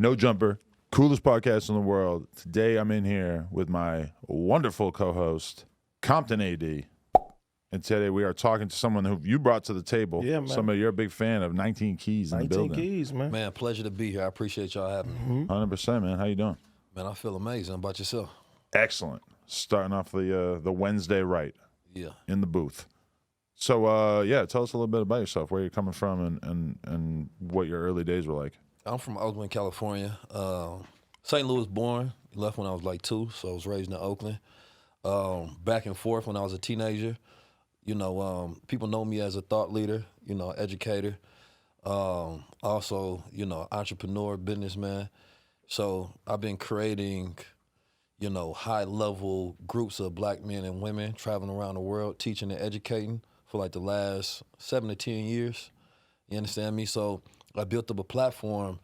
No Jumper, coolest podcast in the world. Today I'm in here with my wonderful co-host, Compton AD. And today we are talking to someone who you brought to the table. Yeah, man. Somebody you're a big fan of, 19 Keys in the building. 19 Keys, man. Man, pleasure to be here. I appreciate y'all having me. 100%, man. How you doing? Man, I feel amazing. How about yourself? Excellent. Starting off the Wednesday right Yeah. in the booth. So, yeah, tell us a little bit about yourself, where you're coming from and what your early days were like. I'm from Oakland, California. St. Louis born. Left when I was like 2, so I was raised in Oakland. Back and forth when I was a teenager. You know, people know me as a thought leader, you know, educator. Also, you know, entrepreneur, businessman. So I've been creating, you know, high-level groups of black men and women traveling around the world, teaching and educating for like the last 7 to 10 years. You understand me? So I built up a platform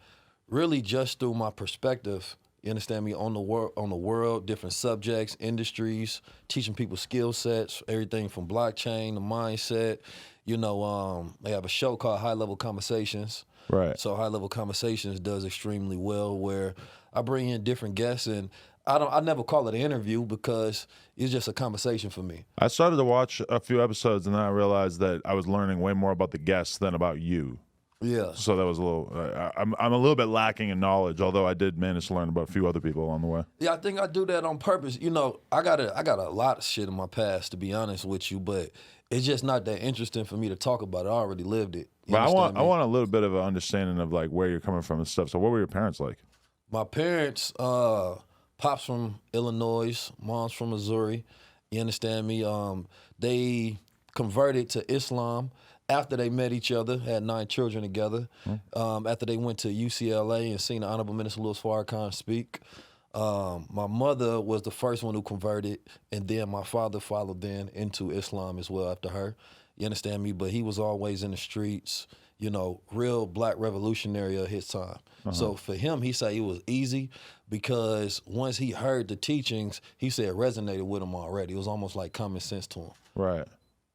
really just through my perspective, you understand me, on the world, different subjects, industries, teaching people skill sets, everything from blockchain to mindset. You know, they have a show called High Level Conversations. Right. So High Level Conversations does extremely well, where I bring in different guests, and I never call it an interview because it's just a conversation for me. I started to watch a few episodes and then I realized that I was learning way more about the guests than about you. Yeah. So that was a little, I'm a little bit lacking in knowledge, although I did manage to learn about a few other people along the way. Yeah, I think I do that on purpose. You know, I got a lot of shit in my past, to be honest with you, but it's just not that interesting for me to talk about it. I already lived it. But I want a little bit of an understanding of like where you're coming from and stuff. So what were your parents like? My parents, pops from Illinois, mom's from Missouri. You understand me? They converted to Islam after they met each other, had 9 children together. After they went to UCLA and seen the Honorable Minister Louis Farrakhan speak. My mother was the first one who converted, and then my father followed then into Islam as well after her. You understand me? But he was always in the streets, you know, real black revolutionary of his time. So for him, he said it was easy because once he heard the teachings, he said it resonated with him already. It was almost like common sense to him. Right.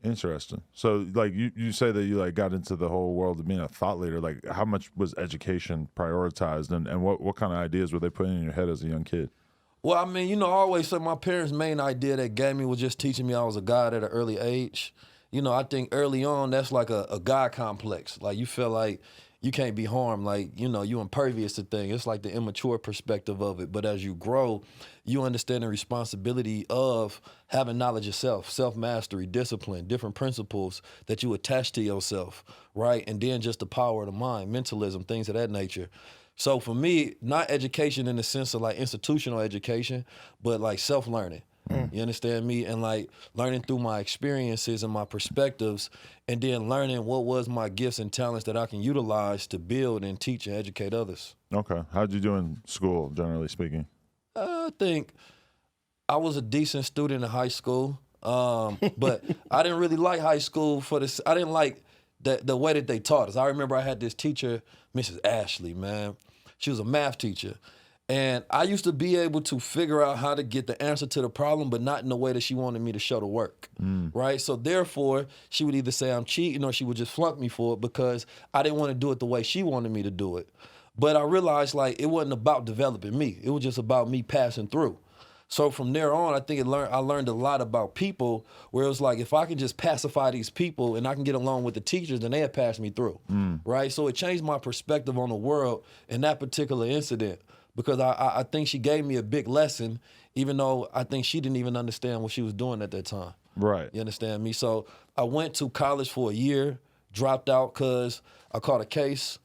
Interesting. So like you say that you like got into the whole world of being a thought leader. Like how much was education prioritized and what kind of ideas were they putting in your head as a young kid? Well, I mean, you know, I always say my parents' main idea that gave me was just teaching me I was a God at an early age. You know, I think early on that's like a God complex. Like you feel like you can't be harmed. Like, you know, you impervious to things. It's like the immature perspective of it. But as you grow, you understand the responsibility of having knowledge of self, self-mastery, discipline, different principles that you attach to yourself, right? And then just the power of the mind, mentalism, things of that nature. So for me, not education in the sense of like institutional education, but like self-learning. You understand me? And like learning through my experiences and my perspectives, and then learning what was my gifts and talents that I can utilize to build and teach and educate others. Okay. How'd you do in school, generally speaking? I think I was a decent student in high school, but I didn't really like high school for this. I didn't like the way that they taught us. I remember I had this teacher, Mrs. Ashley, man. She was a math teacher. And I used to be able to figure out how to get the answer to the problem, but not in the way that she wanted me to show the work, right? So therefore, she would either say I'm cheating or she would just flunk me for it because I didn't want to do it the way she wanted me to do it. But I realized like it wasn't about developing me. It was just about me passing through. So from there on, I think I learned a lot about people where it was like, if I can just pacify these people and I can get along with the teachers, then they'll pass me through, right? So it changed my perspective on the world in that particular incident. Because I think she gave me a big lesson, even though I think she didn't even understand what she was doing at that time. Right. You understand me? So I went to college for a year, dropped out because I caught a case,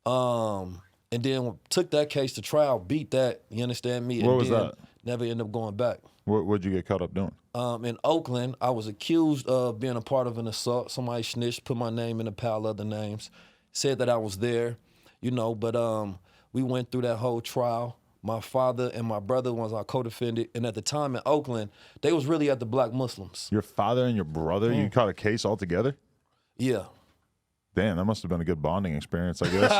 and then took that case to trial, beat that, you understand me? What was that? Never ended up going back. What'd you get caught up doing? In Oakland, I was accused of being a part of an assault. Somebody snitched, put my name in a pile of other names, said that I was there, you know, but we went through that whole trial. My father and my brother was our co-defendant, and at the time in Oakland, they was really at the black Muslims. Your father and your brother, you caught a case all together? Yeah. Damn, that must have been a good bonding experience, I guess.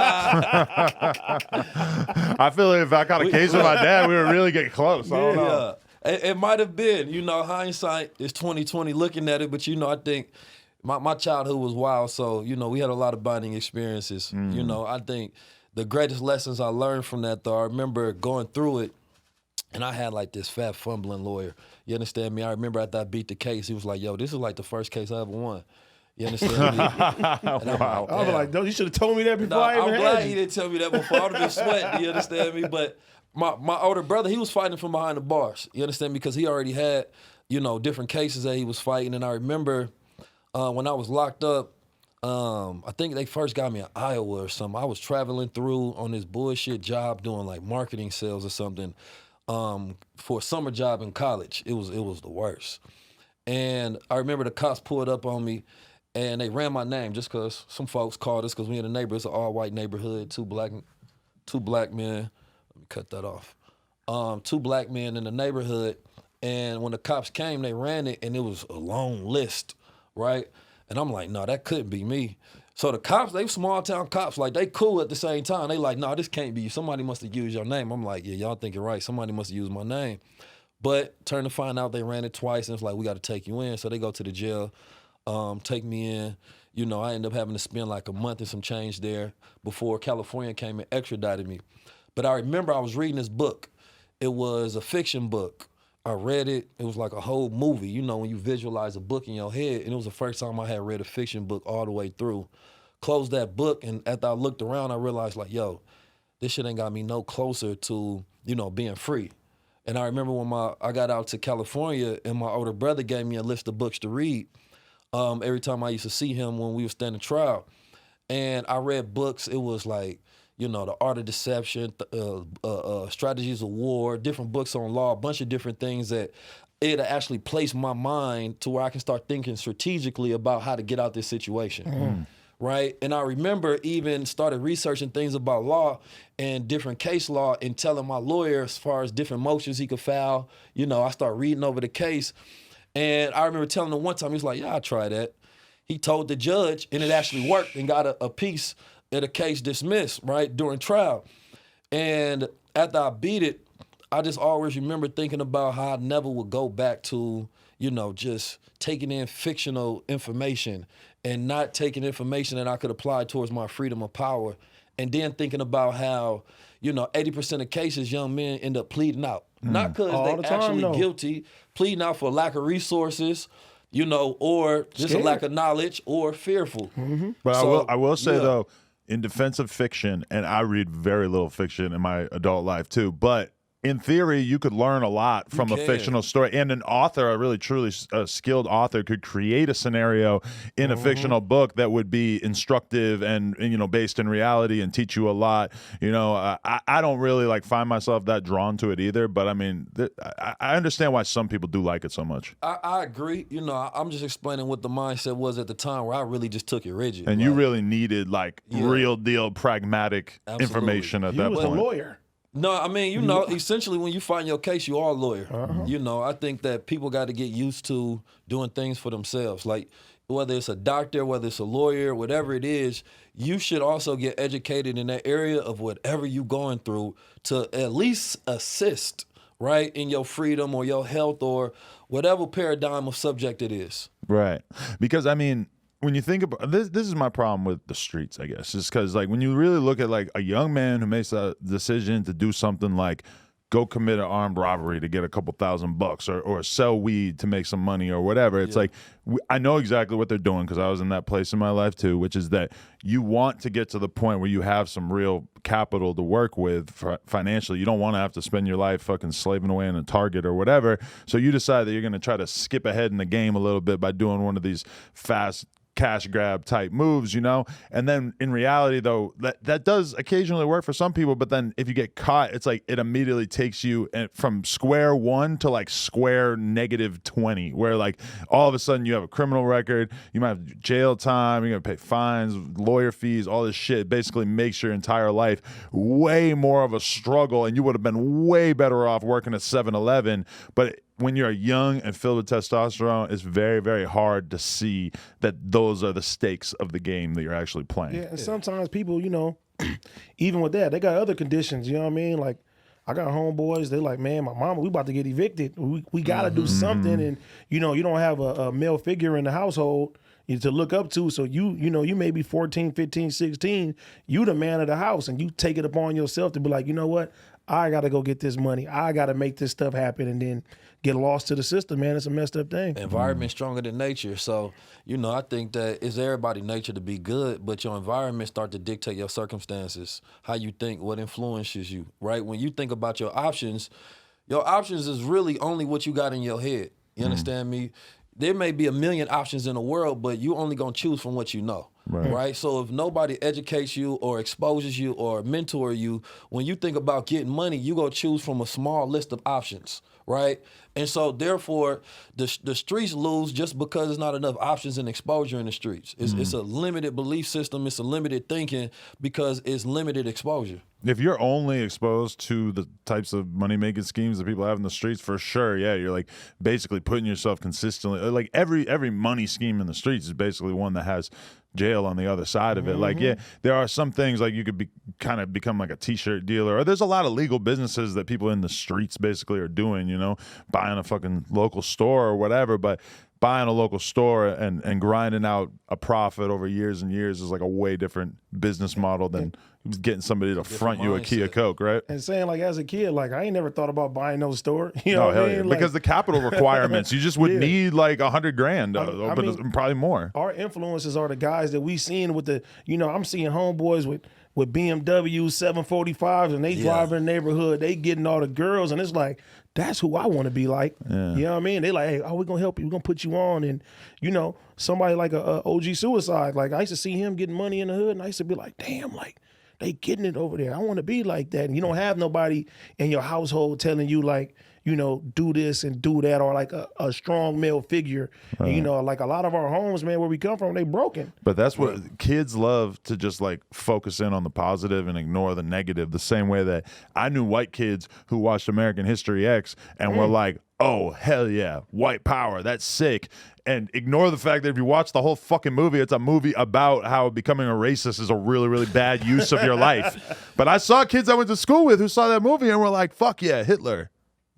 I feel like if I caught a case with my dad, we would really get close. I don't know. It might have been, you know, hindsight is 20/20 looking at it, but you know, I think my childhood was wild, so you know, we had a lot of bonding experiences. You know, I think the greatest lessons I learned from that, though, I remember going through it, and I had like this fat fumbling lawyer. You understand me? I remember after I beat the case, he was like, yo, this is like the first case I ever won. You understand me? Wow. I was like, no, you should have told me that before I even I'm glad had he you. didn't tell me that before. I would have been sweating. You understand me? But my older brother, he was fighting from behind the bars. You understand me? Because he already had, different cases that he was fighting. And I remember when I was locked up, I think they first got me in Iowa or something. I was traveling through on this bullshit job doing like marketing sales or something for a summer job in college. It was the worst. And I remember the cops pulled up on me and they ran my name just because some folks called us because we in the neighborhood. It's an all-white neighborhood, two black men. Let me cut that off. 2 black men in the neighborhood. And when the cops came, they ran it and it was a long list, right? And I'm like, no, that couldn't be me. So the cops, they small town cops, like they cool at the same time. They like, no, this can't be you. Somebody must have used your name. I'm like, yeah, y'all think you're right. Somebody must have used my name. But turn to find out they ran it twice and it's like, we got to take you in. So they go to the jail, take me in. I ended up having to spend like a month and some change there before California came and extradited me. But I remember I was reading this book. It was a fiction book. I read it. It was like a whole movie, when you visualize a book in your head. And it was the first time I had read a fiction book all the way through. Closed that book, and after I looked around, I realized like, yo, this shit ain't got me no closer to, being free. And I remember when I got out to California and my older brother gave me a list of books to read every time I used to see him when we were standing trial. And I read books. It was like, The Art of Deception, Strategies of War, different books on law, a bunch of different things that it actually placed my mind to where I can start thinking strategically about how to get out this situation. Right? And I remember even started researching things about law and different case law and telling my lawyer as far as different motions he could file. I started reading over the case. And I remember telling him one time, he was like, yeah, I'll try that. He told the judge and it actually worked and got a piece of the case dismissed, right, during trial. And after I beat it, I just always remember thinking about how I never would go back to, just taking in fictional information and not taking information that I could apply towards my freedom of power. And then thinking about how, 80% of cases, young men end up pleading out. Not because they actually guilty, pleading out for lack of resources, or just a lack of knowledge or fearful. But So, I will say, though, in defense of fiction, and I read very little fiction in my adult life, too, but in theory, you could learn a lot from a fictional story. And an author, a really truly skilled author, could create a scenario in a fictional book that would be instructive and based in reality and teach you a lot. I don't really find myself that drawn to it either. But I mean, I understand why some people do like it so much. I agree. I'm just explaining what the mindset was at the time where I really just took it rigid. And you really needed real deal pragmatic information at that point. You was a lawyer. No, I mean, essentially when you find your case, you are a lawyer. I think that people got to get used to doing things for themselves. Like whether it's a doctor, whether it's a lawyer, whatever it is, you should also get educated in that area of whatever you're going through to at least assist, right, in your freedom or your health or whatever paradigm of subject it is. Right. Because, I mean, when you think about this is my problem with the streets, I guess, is because when you really look at a young man who makes a decision to do something like go commit an armed robbery to get a couple $1,000 or sell weed to make some money or whatever. It's I know exactly what they're doing because I was in that place in my life too, which is that you want to get to the point where you have some real capital to work with financially. You don't want to have to spend your life fucking slaving away in a Target or whatever. So you decide that you're going to try to skip ahead in the game a little bit by doing one of these fast cash grab type moves, and then in reality though that does occasionally work for some people, but then if you get caught, it's it immediately takes you from square one to square -20, where all of a sudden you have a criminal record, you might have jail time, you're gonna pay fines, lawyer fees, all this shit. It basically makes your entire life way more of a struggle, and you would have been way better off working at 7-Eleven. But when you're young and filled with testosterone, it's very, very hard to see that those are the stakes of the game that you're actually playing. Yeah, and sometimes people, even with that, they got other conditions, you know what I mean? I got homeboys, they man, my mama, we about to get evicted. We got to do something. And, you don't have a male figure in the household. to look up to. So you may be 14, 15, 16, you the man of the house, and you take it upon yourself to be like, you know what? I got to go get this money. I got to make this stuff happen, and then get lost to the system, man. It's a messed up thing. Environment stronger than nature. So, I think that it's everybody's nature to be good, but your environment start to dictate your circumstances, how you think, what influences you, right? When you think about your options is really only what you got in your head. You understand me? There may be a million options in the world, but you only gonna choose from what you know. Right. So if nobody educates you or exposes you or mentor you, when you think about getting money, you go choose from a small list of options, right? And so therefore, the streets lose just because there's not enough options and exposure in the streets. It's a limited belief system. It's a limited thinking because it's limited exposure. If you're only exposed to the types of money-making schemes that people have in the streets, for sure, yeah, you're like basically putting yourself consistently, like every money scheme in the streets is basically one that has jail on the other side of it. Like, yeah, there are some things like you could kind of become like a t-shirt dealer, or there's a lot of legal businesses that people in the streets basically are doing, buying a fucking local store or whatever, but buying a local store and grinding out a profit over years and years is like a way different business model than getting somebody to front you a key of Coke, right? And saying like as a kid, like I ain't never thought about buying no store. You know No, what hell I mean? yeah. Like, Because the capital requirements, you just would Yeah. need like $100,000, I but mean, it's probably more. our influences are the guys that we seen with the, I'm seeing homeboys with BMW 745s and they driving in the neighborhood, they getting all the girls, and it's like, that's who I want to be like. Yeah. You know what I mean? They like, hey, we're going to help you. We're going to put you on. And, somebody like a OG Suicide, like I used to see him getting money in the hood, and I used to be like, damn, like they getting it over there. I want to be like that. And you don't have nobody in your household telling you like, do this and do that, or like a strong male figure. And, like a lot of our homes, man, where we come from, they broken. But that's what kids love, to just like focus in on the positive and ignore the negative, the same way that I knew white kids who watched American History X and were like, oh, hell yeah, white power, that's sick. And ignore the fact that if you watch the whole fucking movie, it's a movie about how becoming a racist is a really, really bad use of your life. But I saw kids I went to school with who saw that movie and were like, fuck yeah, Hitler.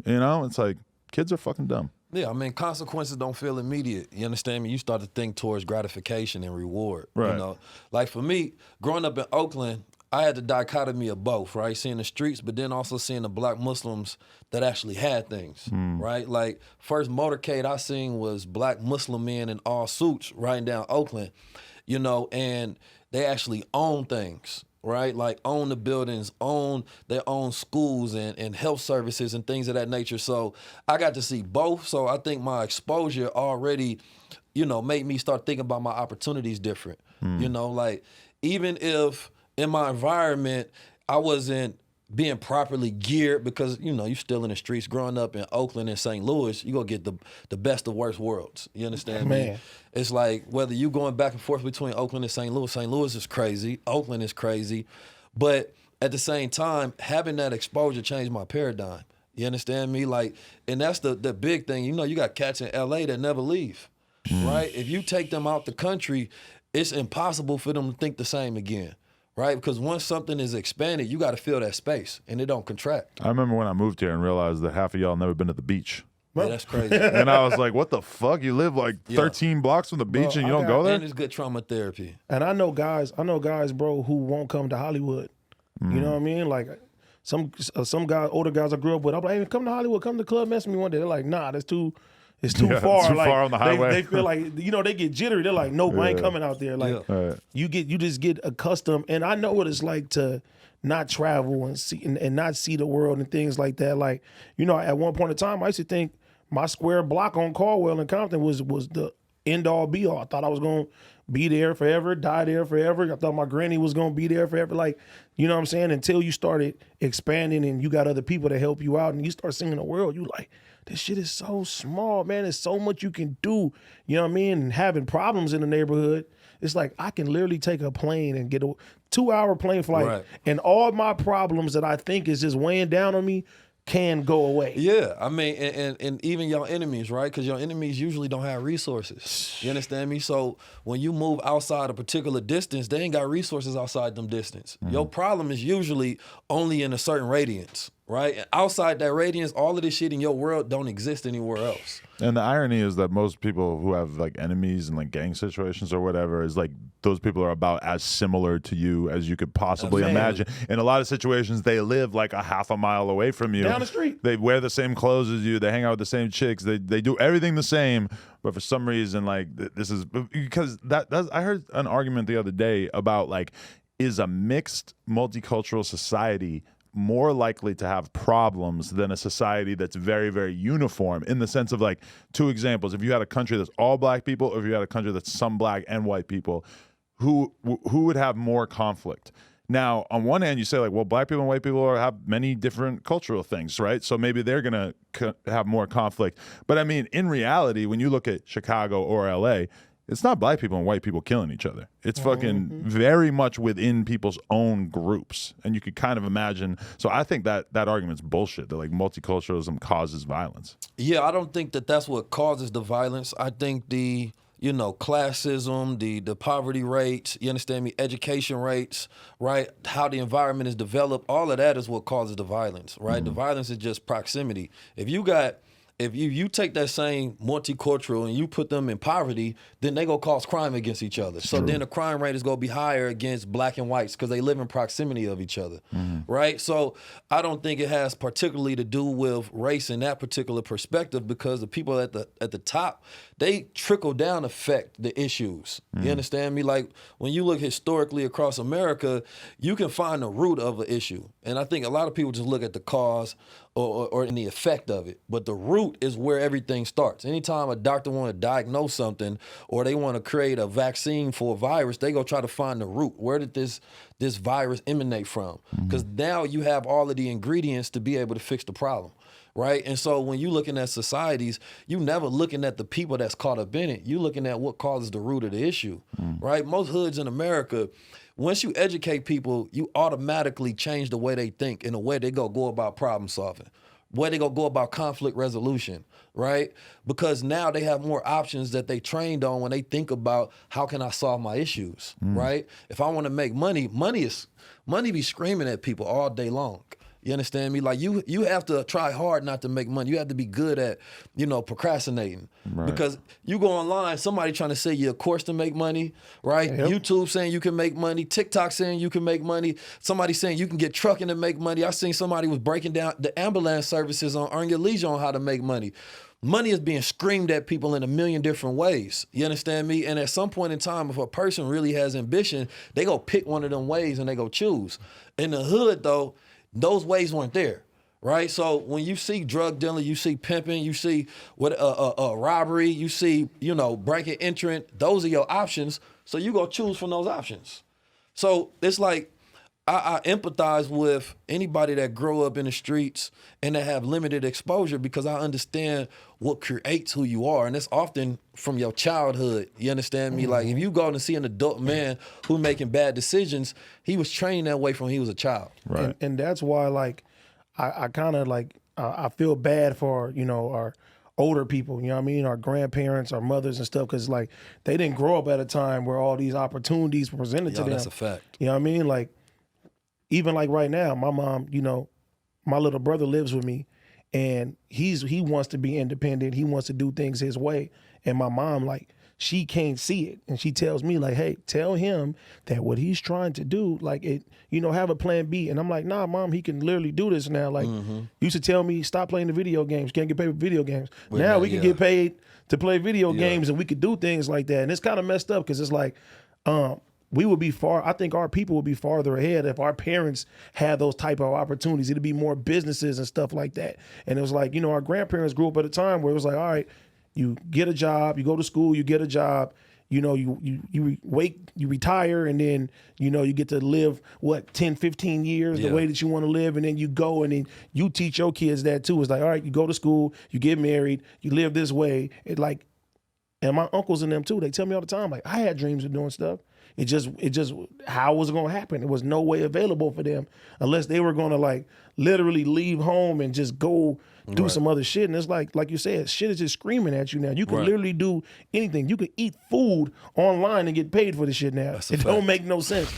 It's like, kids are fucking dumb. Yeah, I mean, consequences don't feel immediate. You understand me? You start to think towards gratification and reward. Right. Like for me, growing up in Oakland, I had the dichotomy of both, right? Seeing the streets, but then also seeing the black Muslims that actually had things, right? Like first motorcade I seen was black Muslim men in all suits riding down Oakland, and they actually own things, right? Like own the buildings, own their own schools and health services and things of that nature. So I got to see both. So I think my exposure already, made me start thinking about my opportunities different. Like even if in my environment I wasn't being properly geared, because you still in the streets. Growing up in Oakland and St. Louis, you gonna get the best of worst worlds. You understand me? It's like whether you going back and forth between Oakland and St. Louis is crazy, Oakland is crazy, but at the same time, having that exposure changed my paradigm. You understand me? Like, and that's the big thing. You got cats in LA that never leave, right? If you take them out the country, it's impossible for them to think the same again. Right? Because once something is expanded, you got to fill that space, and it don't contract. I remember when I moved here and realized that half of y'all never been to the beach. Yeah, that's crazy. And I was like, what the fuck? You live like 13 blocks from the beach and you don't go there? And it's good trauma therapy. And I know guys, bro, who won't come to Hollywood. You know what I mean? Like some guys, older guys I grew up with, I'm like, hey, come to Hollywood, come to the club, mess with me one day. They're like, nah, it's too far. It's too like, far on the highway. They feel like, they get jittery. They're like, nope, I ain't coming out there. Like you just get accustomed. And I know what it's like to not travel and see and not see the world and things like that. Like, at one point in time, I used to think my square block on Caldwell and Compton was the end all be all. I thought I was gonna be there forever, die there forever. I thought my granny was gonna be there forever. Like, you know what I'm saying? Until you started expanding and you got other people to help you out and you start seeing the world, you like, this shit is so small, man. There's so much you can do. You know what I mean? And having problems in the neighborhood, it's like I can literally take a plane and get a 2-hour plane flight, and all my problems that I think is just weighing down on me can go away. Yeah, I mean, and even your enemies, right? Because your enemies usually don't have resources. You understand me? So when you move outside a particular distance, they ain't got resources outside them distance. Your problem is usually only in a certain radiance. right? And outside that radiance, all of this shit in your world don't exist anywhere else. And the irony is that most people who have like enemies and like gang situations or whatever is like those people are about as similar to you as you could possibly imagine. In a lot of situations, they live like a half a mile away from you. Down the street. They wear the same clothes as you. They hang out with the same chicks. They do everything the same. But for some reason, like this is because that's I heard an argument the other day about like, is a mixed multicultural society more likely to have problems than a society that's very, very uniform, in the sense of like, two examples. If you had a country that's all black people, or if you had a country that's some black and white people, who would have more conflict? Now, on one hand, you say like, well, black people and white people have many different cultural things, right? So maybe they're going to have more conflict. But I mean, in reality, when you look at Chicago or LA, it's not black people and white people killing each other. It's fucking very much within people's own groups. And you could kind of imagine. So I think that argument's bullshit, that like multiculturalism causes violence. Yeah, I don't think that that's what causes the violence. I think the, you know, classism, the poverty rates, you understand me, education rates, right? How the environment is developed, all of that is what causes the violence, right? The violence is just proximity. If you take that same multicultural and you put them in poverty, then they gonna cause crime against each other. So then the crime rate is gonna be higher against black and whites because they live in proximity of each other, right? So I don't think it has particularly to do with race in that particular perspective, because the people at the top, they trickle down affect the issues. You understand me? Like when you look historically across America, you can find the root of an issue. And I think a lot of people just look at the cause or in the effect of it. But the root is where everything starts. Anytime a doctor want to diagnose something or they want to create a vaccine for a virus, they go try to find the root. Where did this virus emanate from? Because now you have all of the ingredients to be able to fix the problem. Right? And so when you're looking at societies, you never looking at the people that's caught up in it. You're looking at what causes the root of the issue, right? Most hoods in America, once you educate people, you automatically change the way they think and the way they go about problem solving, the way they go about conflict resolution, right? Because now they have more options that they trained on when they think about how can I solve my issues, right? If I want to make money be screaming at people all day long. You understand me? Like you have to try hard not to make money. You have to be good at, you know, procrastinating. Right. Because you go online, somebody trying to sell you a course to make money, right? Yep. YouTube saying you can make money, TikTok saying you can make money, somebody saying you can get trucking to make money. I seen somebody was breaking down the ambulance services on Earn Your Leisure on how to make money. Money is being screamed at people in a million different ways. You understand me? And at some point in time, if a person really has ambition, they go pick one of them ways and they go choose. In the hood, though, those ways weren't there, right? So when you see drug dealing, you see pimping, you see robbery, you see, you know, breaking, entering, those are your options. So you go choose from those options. So it's like, I empathize with anybody that grow up in the streets and that have limited exposure, because I understand what creates who you are. And it's often from your childhood. You understand me? Like if you go and see an adult man who making bad decisions, he was trained that way from he was a child. Right. And that's why, like, I kind of like, I feel bad for, you know, our older people, you know what I mean? Our grandparents, our mothers and stuff, because like they didn't grow up at a time where all these opportunities were presented to them. That's a fact. You know what I mean? Like, even like right now, my mom, you know, my little brother lives with me, and he wants to be independent. He wants to do things his way. And my mom, like, she can't see it. And she tells me, like, hey, tell him that what he's trying to do, like, it, you know, have a plan B. And I'm like, nah, Mom, he can literally do this now. Like, you used to tell me, stop playing the video games. Can't get paid for video games. Now we can get paid to play video games, and we could do things like that. And it's kind of messed up, because it's like, we would be I think our people would be farther ahead if our parents had those type of opportunities. It'd be more businesses and stuff like that. And it was like, you know, our grandparents grew up at a time where it was like, all right, you get a job, you go to school, you get a job, you know, you retire, and then, you know, you get to live, 10, 15 years the way that you want to live, and then you go and then you teach your kids that too. It's like, all right, you go to school, you get married, you live this way. It like, and my uncles and them too, they tell me all the time, like, I had dreams of doing stuff. It just, how was it going to happen? It was no way available for them unless they were going to like literally leave home and just go do some other shit. And it's like you said, shit is just screaming at you now. You can literally do anything. You can eat food online and get paid for the shit now. It don't make no sense.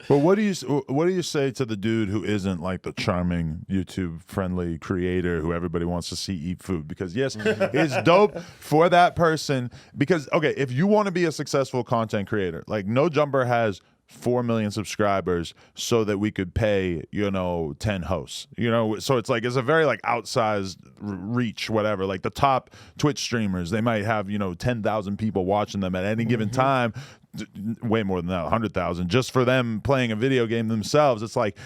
But what do you say to the dude who isn't like the charming YouTube friendly creator who everybody wants to see eat food? Because yes, it's dope for that person. Because okay, if you want to be a successful content creator, like No Jumper has 4 million subscribers so that we could pay 10 hosts, so it's like it's a very like outsized reach, whatever. Like the top Twitch streamers, they might have 10,000 people watching them at any given time, way more than that, 100,000 just for them playing a video game themselves. It's like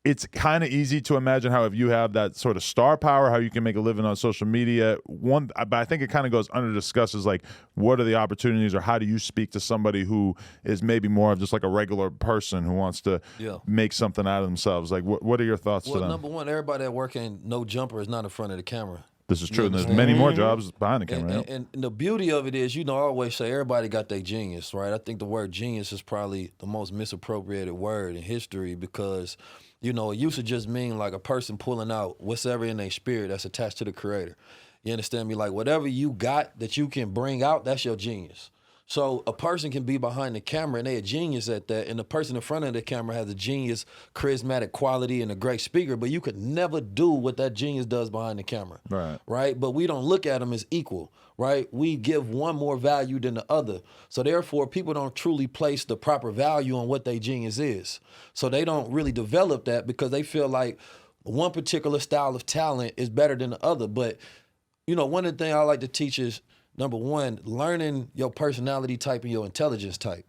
it's kind of easy to imagine how if you have that sort of star power, how you can make a living on social media. But I think it kind of goes under discussed is like, what are the opportunities, or how do you speak to somebody who is maybe more of just like a regular person who wants to make something out of themselves? Like, what are your thoughts to them? Well, number one, everybody that working No Jumper is not in front of the camera. This is true. And there's many more jobs behind the camera. And the beauty of it is, I always say everybody got their genius, right? I think the word genius is probably the most misappropriated word in history because, it used to just mean like a person pulling out whatever in their spirit that's attached to the creator. You understand me? Like whatever you got that you can bring out, that's your genius. So a person can be behind the camera and they're a genius at that, and the person in front of the camera has a genius, charismatic quality, and a great speaker, but you could never do what that genius does behind the camera. Right? But we don't look at them as equal, right? We give one more value than the other. So therefore, people don't truly place the proper value on what their genius is. So they don't really develop that because they feel like one particular style of talent is better than the other. But, one of the things I like to teach is, number one, learning your personality type and your intelligence type,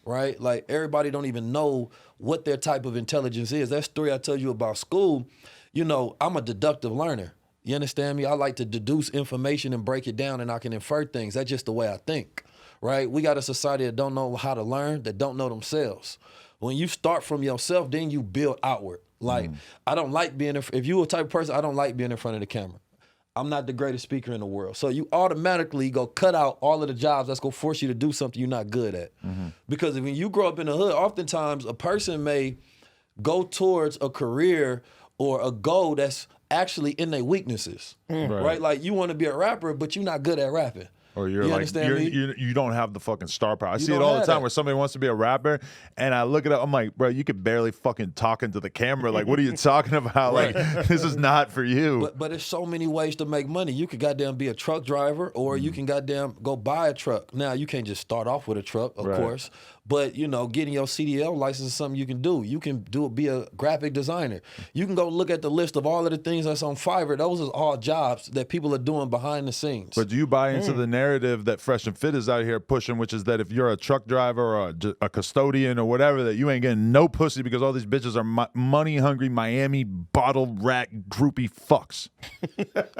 right? Like everybody don't even know what their type of intelligence is. That story I told you about school, I'm a deductive learner. You understand me? I like to deduce information and break it down, and I can infer things. That's just the way I think, right? We got a society that don't know how to learn, that don't know themselves. When you start from yourself, then you build outward. Like, I don't like if you're a type of person, I don't like being in front of the camera. I'm not the greatest speaker in the world. So you automatically go cut out all of the jobs that's going to force you to do something you're not good at. Because when you grow up in the hood, oftentimes a person may go towards a career or a goal that's actually in their weaknesses, right? Like you want to be a rapper, but you're not good at rapping. Or you don't have the fucking star power. I see it all the time where somebody wants to be a rapper and I look it up, I'm like, bro, you could barely fucking talk into the camera. Like, what are you talking about? Like, this is not for you. But there's so many ways to make money. You could goddamn be a truck driver, or you can goddamn go buy a truck. Now, you can't just start off with a truck, of course. But, getting your CDL license is something you can do. You can be a graphic designer. You can go look at the list of all of the things that's on Fiverr. Those are all jobs that people are doing behind the scenes. But do you buy into the narrative that Fresh and Fit is out here pushing, which is that if you're a truck driver or a custodian or whatever, that you ain't getting no pussy because all these bitches are money-hungry Miami bottle rat groupie fucks?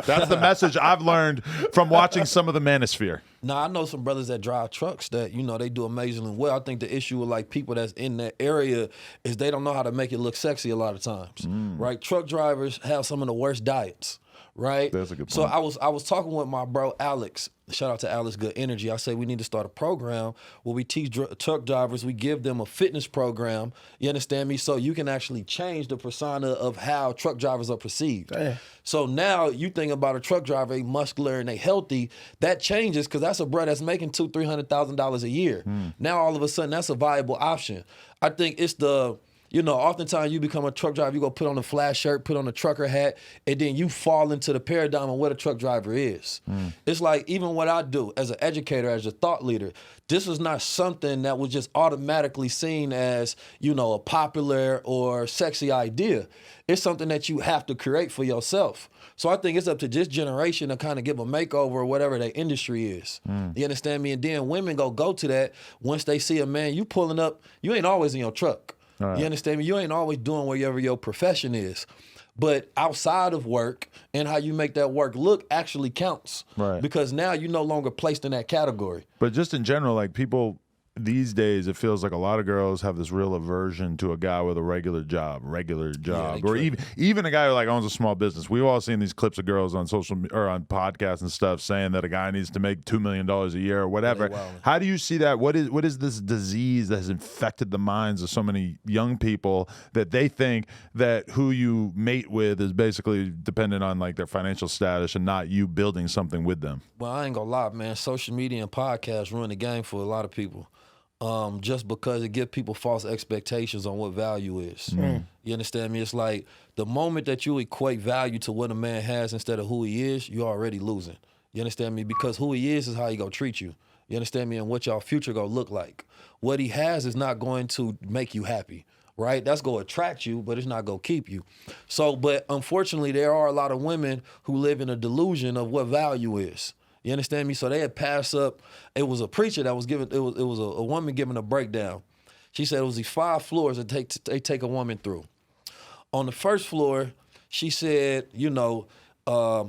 That's the message I've learned from watching some of the Manosphere. Now, I know some brothers that drive trucks that, they do amazingly well. I think the issue with like people that's in that area is they don't know how to make it look sexy a lot of times, right? Truck drivers have some of the worst diets, right? That's a good point. So I was talking with my bro Alex. Shout out to Alex Good Energy. I say we need to start a program where we teach truck drivers. We give them a fitness program. You understand me? So you can actually change the persona of how truck drivers are perceived. Damn. So now you think about a truck driver, they muscular and they healthy. That changes because that's a bro that's making $200,000-$300,000 a year. Now all of a sudden that's a viable option. I think it's the oftentimes you become a truck driver, you go put on a flash shirt, put on a trucker hat, and then you fall into the paradigm of what a truck driver is. It's like even what I do as an educator, as a thought leader, this is not something that was just automatically seen as, a popular or sexy idea. It's something that you have to create for yourself. So I think it's up to this generation to kind of give a makeover or whatever their industry is. You understand me? And then women go to that once they see a man, you pulling up, you ain't always in your truck. You understand me? You ain't always doing whatever your profession is. But outside of work and how you make that work look actually counts. Right. Because now you're no longer placed in that category. But just in general, like people these days, it feels like a lot of girls have this real aversion to a guy with a regular job, or even a guy who like owns a small business. We've all seen these clips of girls on social or on podcasts and stuff saying that a guy needs to make $2 million a year or whatever. How do you see that? What is this disease that has infected the minds of so many young people that they think that who you mate with is basically dependent on like their financial status and not you building something with them? Well, I ain't gonna lie, man. Social media and podcasts ruin the game for a lot of people. just because it gives people false expectations on what value is. You understand me? It's like the moment that you equate value to what a man has instead of who he is, you're already losing. You understand me? Because who he is how he gonna treat you. You understand me? And what y'all future gonna look like. What he has is not going to make you happy, right? That's gonna attract you, but it's not gonna keep you. So, but unfortunately, there are a lot of women who live in a delusion of what value is. You understand me? So they had passed up. It was a preacher that was giving. It was a woman giving a breakdown. She said it was these 5 floors that they take a woman through. On the first floor, she said, you know,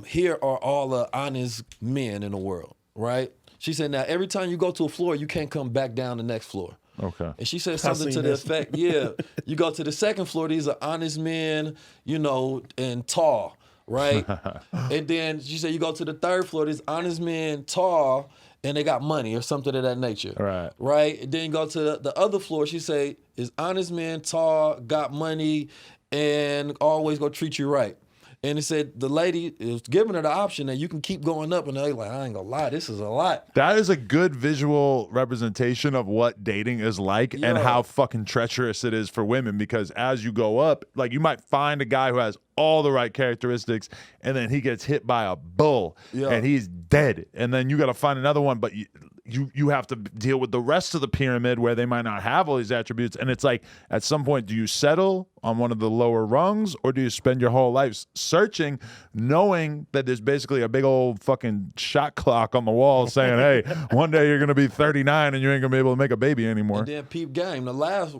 here are all the honest men in the world, right? She said, now every time you go to a floor, you can't come back down the next floor. Okay. And she said something to the effect, yeah, you go to the second floor, these are honest men, you know, and tall. Right? And then she said you go to the third floor, there's honest men, tall, and they got money or something of that nature. Right. Right? And then you go to the other floor, she say, is honest men, tall, got money, and always gonna treat you right. And it said the lady is giving her the option that you can keep going up, and they're like, I ain't gonna lie, this is a lot. That is a good visual representation of what dating is like and how fucking treacherous it is for women, because as you go up, like you might find a guy who has all the right characteristics and then he gets hit by a bull and he's dead. And then you got to find another one, but you have to deal with the rest of the pyramid where they might not have all these attributes. And it's like, at some point, do you settle on one of the lower rungs, or do you spend your whole life searching, knowing that there's basically a big old fucking shot clock on the wall saying, hey, one day you're going to be 39 and you ain't going to be able to make a baby anymore. And then peep game, the last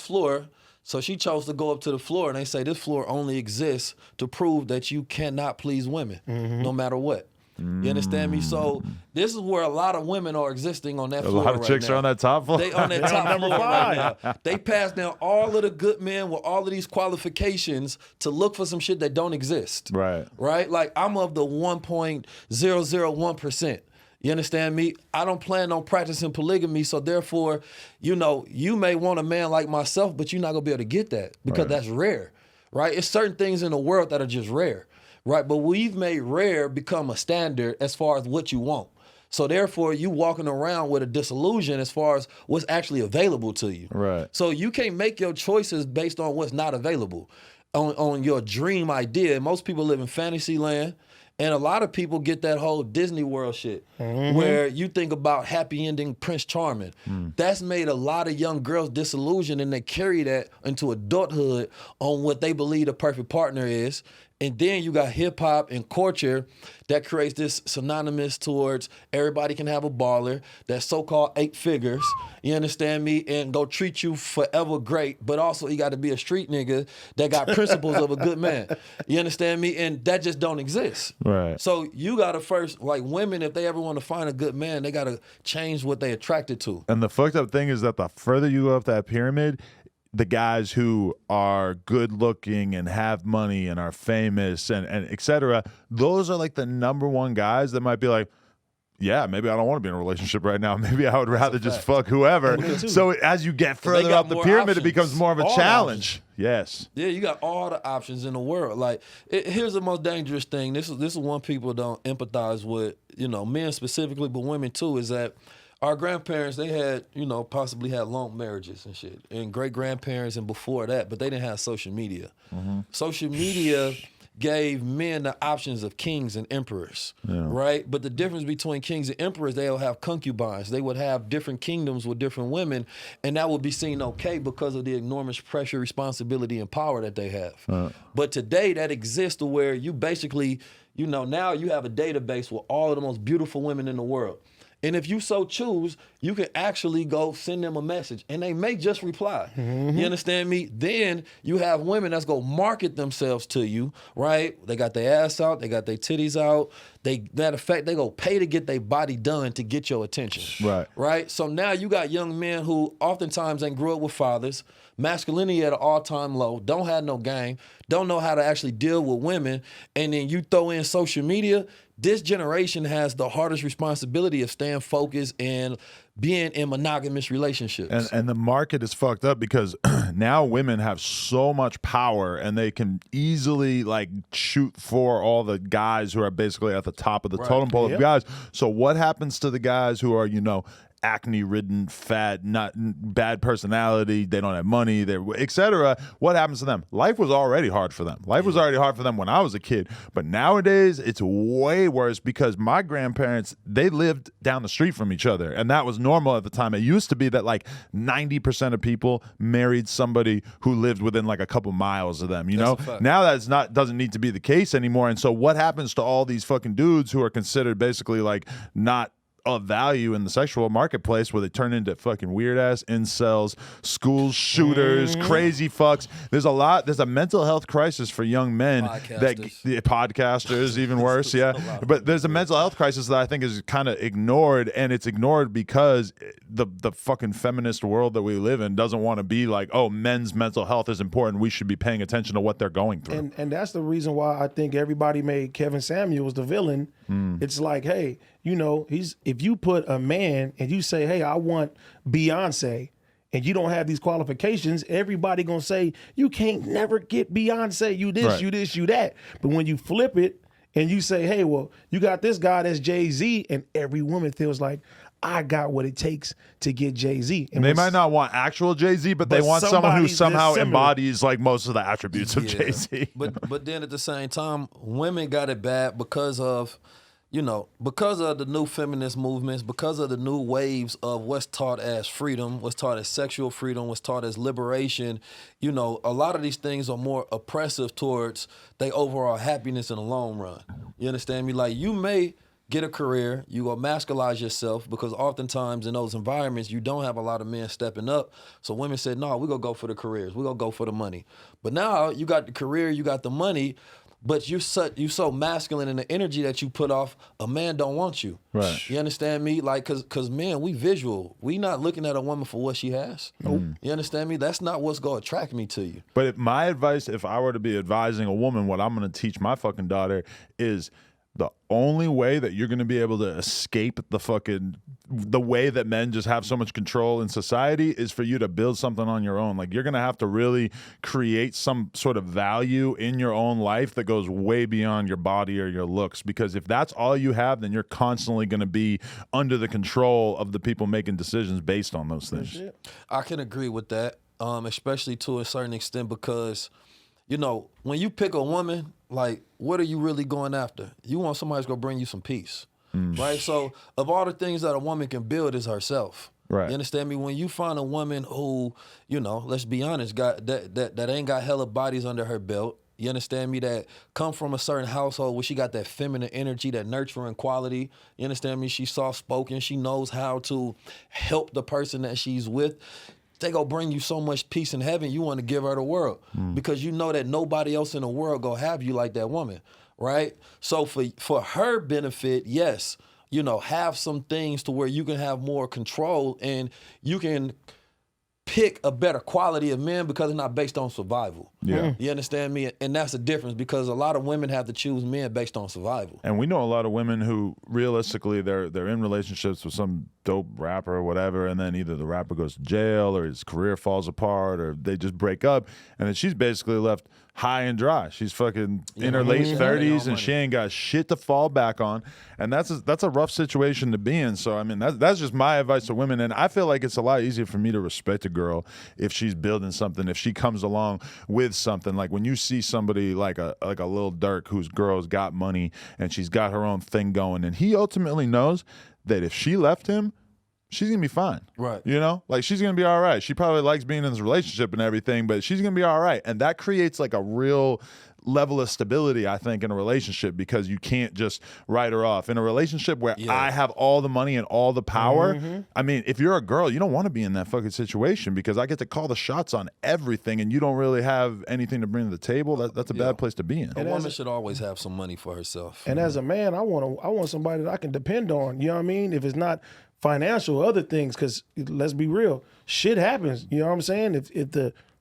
floor, so she chose to go up to the floor, and they say this floor only exists to prove that you cannot please women, no matter what. You understand me? So this is where a lot of women are existing on that floor. A lot of chicks are on that top floor. They on that top floor right now. They pass down all of the good men with all of these qualifications to look for some shit that don't exist. Right. Right? Like I'm of the 1.001%. You understand me? I don't plan on practicing polygamy, so therefore, you know, you may want a man like myself, but you're not gonna be able to get that because that's rare, right? It's certain things in the world that are just rare, right? But we've made rare become a standard as far as what you want. So therefore, you walking around with a disillusion as far as what's actually available to you. Right. So you can't make your choices based on what's not available, on your dream idea. Most people live in fantasy land. And a lot of people get that whole Disney World shit where you think about happy ending Prince Charming. That's made a lot of young girls disillusioned, and they carry that into adulthood on what they believe the perfect partner is. And then you got hip hop and culture that creates this synonymous towards everybody can have a baller, that so-called 8 figures, you understand me, and go treat you forever great, but also you got to be a street nigga that got principles of a good man. You understand me? And that just don't exist. Right. So you got to first, like women, if they ever want to find a good man, they got to change what they attracted to. And the fucked up thing is that the further you go up that pyramid, the guys who are good looking and have money and are famous and et cetera, those are like the number one guys that might be like, yeah, maybe I don't want to be in a relationship right now. Maybe I would rather just fuck whoever. So as you get further up the pyramid, it becomes more of a challenge. Yes. Yeah, you got all the options in the world. Like, here's the most dangerous thing. This is one people don't empathize with, you know, men specifically, but women too, is that our grandparents, they had, you know, possibly had long marriages and shit, and great-grandparents and before that, but they didn't have social media. Social media gave men the options of kings and emperors, right? But the difference between kings and emperors, they'll have concubines. They would have different kingdoms with different women, and that would be seen okay because of the enormous pressure, responsibility, and power that they have. But today, that exists to where you basically, you know, now you have a database with all of the most beautiful women in the world. And if you so choose, you can actually go send them a message, and they may just reply. You understand me? Then you have women that's go market themselves to you, right? They got their ass out, they got their titties out. Matter of fact, they go pay to get their body done to get your attention. Right. Right? So now you got young men who oftentimes ain't grew up with fathers, masculinity at an all-time low, don't have no game, don't know how to actually deal with women, and then you throw in social media. This generation has the hardest responsibility of staying focused and being in monogamous relationships. And the market is fucked up because now women have so much power and they can easily like shoot for all the guys who are basically at the top of the totem pole of guys. So what happens to the guys who are, you know, acne-ridden, fat, not bad personality, they don't have money, they're etc. What happens to them? Life was already hard for them. Life was already hard for them when I was a kid. But nowadays, it's way worse because my grandparents, they lived down the street from each other, and that was normal at the time. It used to be that like 90% of people married somebody who lived within like a couple miles of them, you know? Now doesn't need to be the case anymore. And so what happens to all these fucking dudes who are considered basically like not of value in the sexual marketplace, where they turn into fucking weird ass incels, school shooters, crazy fucks? There's a mental health crisis for young men. Podcasters, even worse. Yeah. But there's a mental health crisis that I think is kind of ignored, and it's ignored because the fucking feminist world that we live in doesn't want to be like, oh, men's mental health is important, we should be paying attention to what they're going through. And that's the reason why I think everybody made Kevin Samuels the villain. It's like, hey, you know, if you put a man and you say, hey, I want Beyonce, and you don't have these qualifications, everybody gonna say, you can't never get Beyonce, you this, you this, you that. But when you flip it and you say, hey, well, you got this guy that's Jay-Z, and every woman feels like, I got what it takes to get Jay-Z. And they might not want actual Jay-Z, but they want someone who somehow embodies like most of the attributes of Jay-Z. But then at the same time, women got it bad because of, you know, because of the new feminist movements, because of the new waves of what's taught as freedom, what's taught as sexual freedom, what's taught as liberation. You know, a lot of these things are more oppressive towards their overall happiness in the long run. You understand me? Like, you may get a career, you go masculize yourself, because oftentimes in those environments, you don't have a lot of men stepping up. So women said, no, we're going to go for the careers. We're going to go for the money. But now you got the career, you got the money, but you so masculine in the energy that you put off, a man don't want you. Right. You understand me? Like, cause men, we visual. We not looking at a woman for what she has. Nope. You understand me? That's not what's going to attract me to you. But my advice, if I were to be advising a woman, what I'm going to teach my fucking daughter is the only way that you're going to be able to escape the way that men just have so much control in society is for you to build something on your own. Like, you're going to have to really create some sort of value in your own life that goes way beyond your body or your looks, because if that's all you have, then you're constantly going to be under the control of the people making decisions based on those things. I can agree with that, especially to a certain extent, because, you know, when you pick a woman, like, what are you really going after? You want somebody who's going to bring you some peace, right? So of all the things that a woman can build is herself. Right. You understand me? When you find a woman who, you know, let's be honest, got that ain't got hella bodies under her belt, you understand me, that come from a certain household where she got that feminine energy, that nurturing quality, you understand me? She's soft-spoken, she knows how to help the person that she's with. They gonna bring you so much peace in heaven, you want to give her the world, because you know that nobody else in the world gonna have you like that woman, right? So for her benefit, yes, you know, have some things to where you can have more control and you can pick a better quality of men because it's not based on survival. Yeah. You understand me? And that's the difference, because a lot of women have to choose men based on survival. And we know a lot of women who realistically they're in relationships with some dope rapper or whatever, and then either the rapper goes to jail or his career falls apart or they just break up, and then she's basically left high and dry. She's fucking in her late 30s and she ain't got shit to fall back on, and that's a rough situation to be in. So I mean, that's just my advice to women, and I feel like it's a lot easier for me to respect a girl if she's building something, if she comes along with something. Like when you see somebody like a Lil Durk whose girl's got money and she's got her own thing going, and he ultimately knows that if she left him, she's gonna be fine. Right. You know? Like, she's gonna be all right. She probably likes being in this relationship and everything, but she's gonna be all right. And that creates like a real level of stability, I think, in a relationship, because you can't just write her off. In a relationship where I have all the money and all the power, I mean, if you're a girl, you don't want to be in that fucking situation, because I get to call the shots on everything and you don't really have anything to bring to the table. That's a bad place to be in. A woman should always have some money for herself. And as a man, I want somebody that I can depend on. You know what I mean? If it's not financial, other things, because let's be real, shit happens. You know what I'm saying? If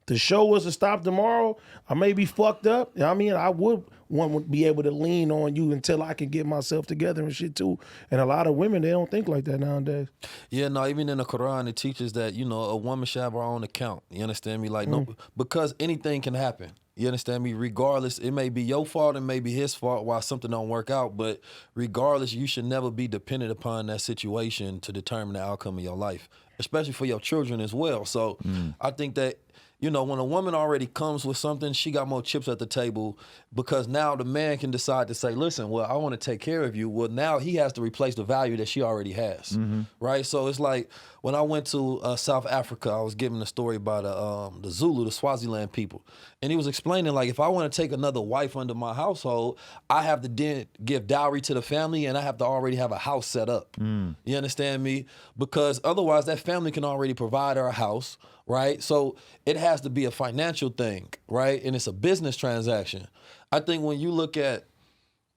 the show was to stop tomorrow, I may be fucked up. You know what I mean? I would be able to lean on you until I can get myself together and shit too. And a lot of women, they don't think like that nowadays. Yeah, no, even in the Quran, it teaches that, you know, a woman should have her own account. You understand me? Like, no, because anything can happen. You understand me? Regardless, it may be your fault, it may be his fault why something don't work out, but regardless, you should never be dependent upon that situation to determine the outcome of your life, especially for your children as well. So I think that, you know, when a woman already comes with something, she got more chips at the table, because now the man can decide to say, listen, well, I want to take care of you. Well, now he has to replace the value that she already has, right? So it's like when I went to South Africa, I was giving a story about the Zulu, the Swaziland people. And he was explaining, like, if I want to take another wife under my household, I have to give dowry to the family, and I have to already have a house set up. You understand me? Because otherwise that family can already provide her a house, right? So it has to be a financial thing, right? And it's a business transaction. I think when you look at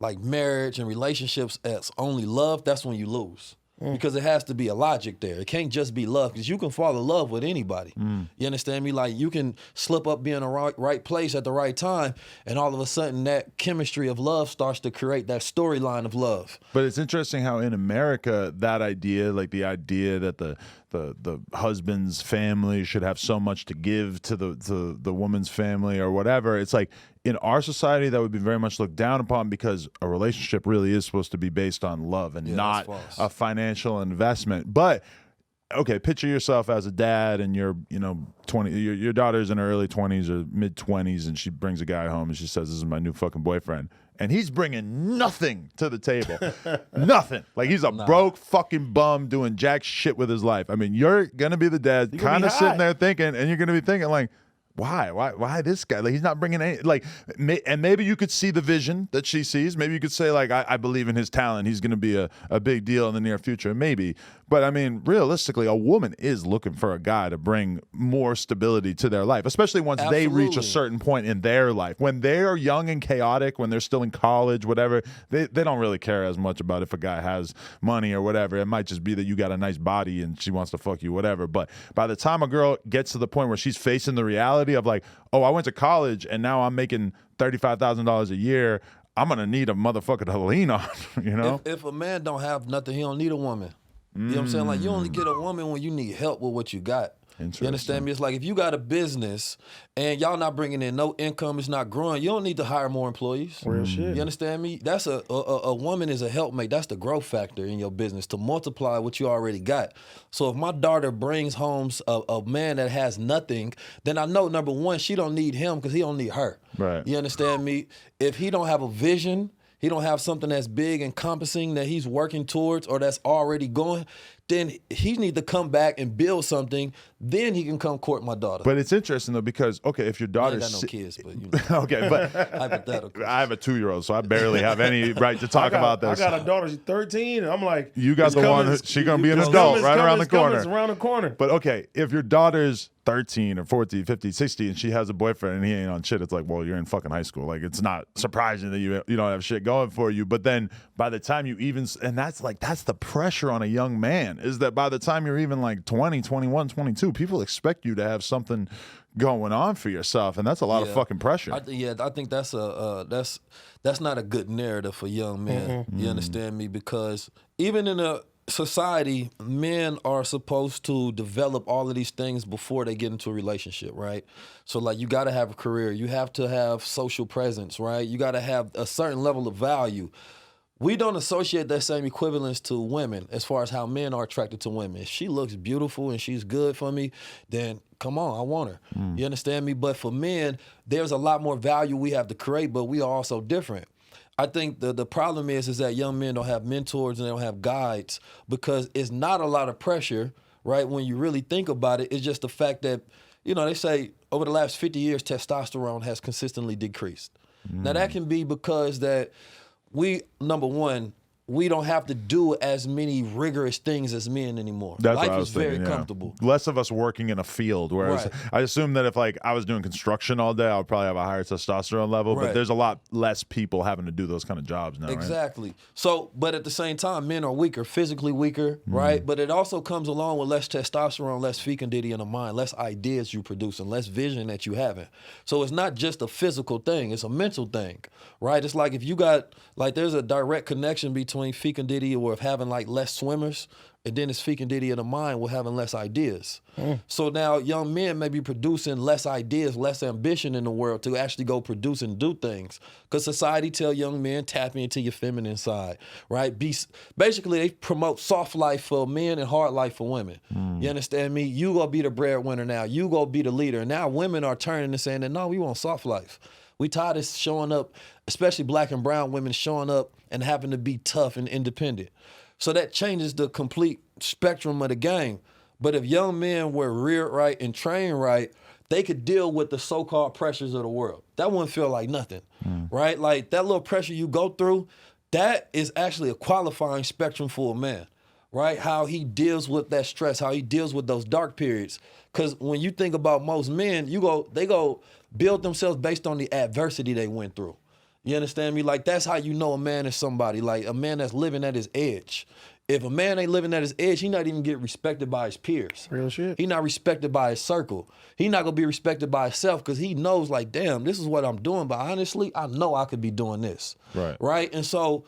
like marriage and relationships as only love, that's when you lose. Because it has to be a logic there. It can't just be love, because you can fall in love with anybody. You understand me? Like, you can slip up, be in the right place at the right time, and all of a sudden that chemistry of love starts to create that storyline of love. But it's interesting how in America, that idea, like the idea that the husband's family should have so much to give to the woman's family or whatever, it's like in our society that would be very much looked down upon, because a relationship really is supposed to be based on love and not a financial investment. But okay, picture yourself as a dad, and you're, 20, your daughter's in her early 20s or mid 20s, and she brings a guy home and she says, this is my new fucking boyfriend. And he's bringing nothing to the table. Nothing. Like, he's a broke fucking bum doing jack shit with his life. I mean, you're going to be the dad kind of sitting there thinking, and you're going to be thinking like, why this guy? Like, he's not bringing any, like, and maybe you could see the vision that she sees. Maybe you could say, like, I believe in his talent. He's going to be a big deal in the near future. Maybe. But I mean, realistically, a woman is looking for a guy to bring more stability to their life, especially once they reach a certain point in their life. When they're young and chaotic, when they're still in college, whatever, they don't really care as much about if a guy has money or whatever. It might just be that you got a nice body and she wants to fuck you, whatever. But by the time a girl gets to the point where she's facing the reality of like, oh, I went to college and now I'm making $35,000 a year, I'm going to need a motherfucker to lean on, you know? If a man don't have nothing, he don't need a woman. You know what I'm saying? Like, you only get a woman when you need help with what you got. You understand me? It's like, if you got a business and y'all not bringing in no income, it's not growing, you don't need to hire more employees. Real shit. You understand me? That's a woman is a helpmate. That's the growth factor in your business, to multiply what you already got. So if my daughter brings home a man that has nothing, then I know, number one, she don't need him because he don't need her. Right. You understand me? If he don't have a vision, he don't have something that's big, encompassing, that he's working towards or that's already going, then he needs to come back and build something. Then he can come court my daughter. But it's interesting though, because okay, if your daughter's I ain't got no kids, but you know. okay, but hypothetical. I have a 2-year-old, so I barely have any right to talk about this. I got a daughter, she's 13, and I'm like, you got the one. She's gonna be an adult right around the corner. It's around the corner. But okay, if your daughter's 13 or 14, 15, 16, and she has a boyfriend and he ain't on shit, it's like, well, you're in fucking high school. Like, it's not surprising that you don't have shit going for you. But then by the time you even, and that's the pressure on a young man, is that by the time you're even like 20, 21, 22, people expect you to have something going on for yourself, and that's a lot of fucking pressure. I think that's that's not a good narrative for young men. You understand me? Because even in a society, men are supposed to develop all of these things before they get into a relationship, right? So like, you got to have a career, you have to have social presence, right? You got to have a certain level of value. We don't associate that same equivalence to women as far as how men are attracted to women. If she looks beautiful and she's good for me, then come on, I want her. You understand me? But for men, there's a lot more value we have to create, but we are also different. I think the problem is that young men don't have mentors and they don't have guides, because it's not a lot of pressure, right? When you really think about it, it's just the fact that, they say over the last 50 years, testosterone has consistently decreased. Now that can be because that number one, we don't have to do as many rigorous things as men anymore. That's Life what I was is very thinking, comfortable. Less of us working in a field, whereas Right. I assume that if like I was doing construction all day, I would probably have a higher testosterone level, but Right. there's a lot less people having to do those kind of jobs now, right? Exactly. So, but at the same time, men are weaker, physically weaker, right? But it also comes along with less testosterone, less fecundity in the mind, less ideas you produce, and less vision that you having. So it's not just a physical thing, it's a mental thing, right? It's like if you got, like there's a direct connection between between fecundity or of having like less swimmers, and then it's fecundity of the mind with having less ideas. So now young men may be producing less ideas, less ambition in the world to actually go produce and do things. Because society tell young men, tap into your feminine side, right? Basically, they promote soft life for men and hard life for women. You understand me? You go be the breadwinner now. You go be the leader. And now women are turning and saying that, no, we want soft life. We tired of showing up, especially black and brown women showing up and having to be tough and independent. So that changes the complete spectrum of the game. But if young men were reared right and trained right, they could deal with the so-called pressures of the world. That wouldn't feel like nothing, right? Like that little pressure you go through, that is actually a qualifying spectrum for a man, right? How he deals with that stress, how he deals with those dark periods. Because when you think about most men, they go build themselves based on the adversity they went through. You understand me? Like, that's how you know a man is somebody, like a man that's living at his edge. If a man ain't living at his edge, he not even get respected by his peers. Real shit. He not respected by his circle. He not gonna be respected by himself because he knows, like, damn, this is what I'm doing, but honestly, I know I could be doing this. Right? And so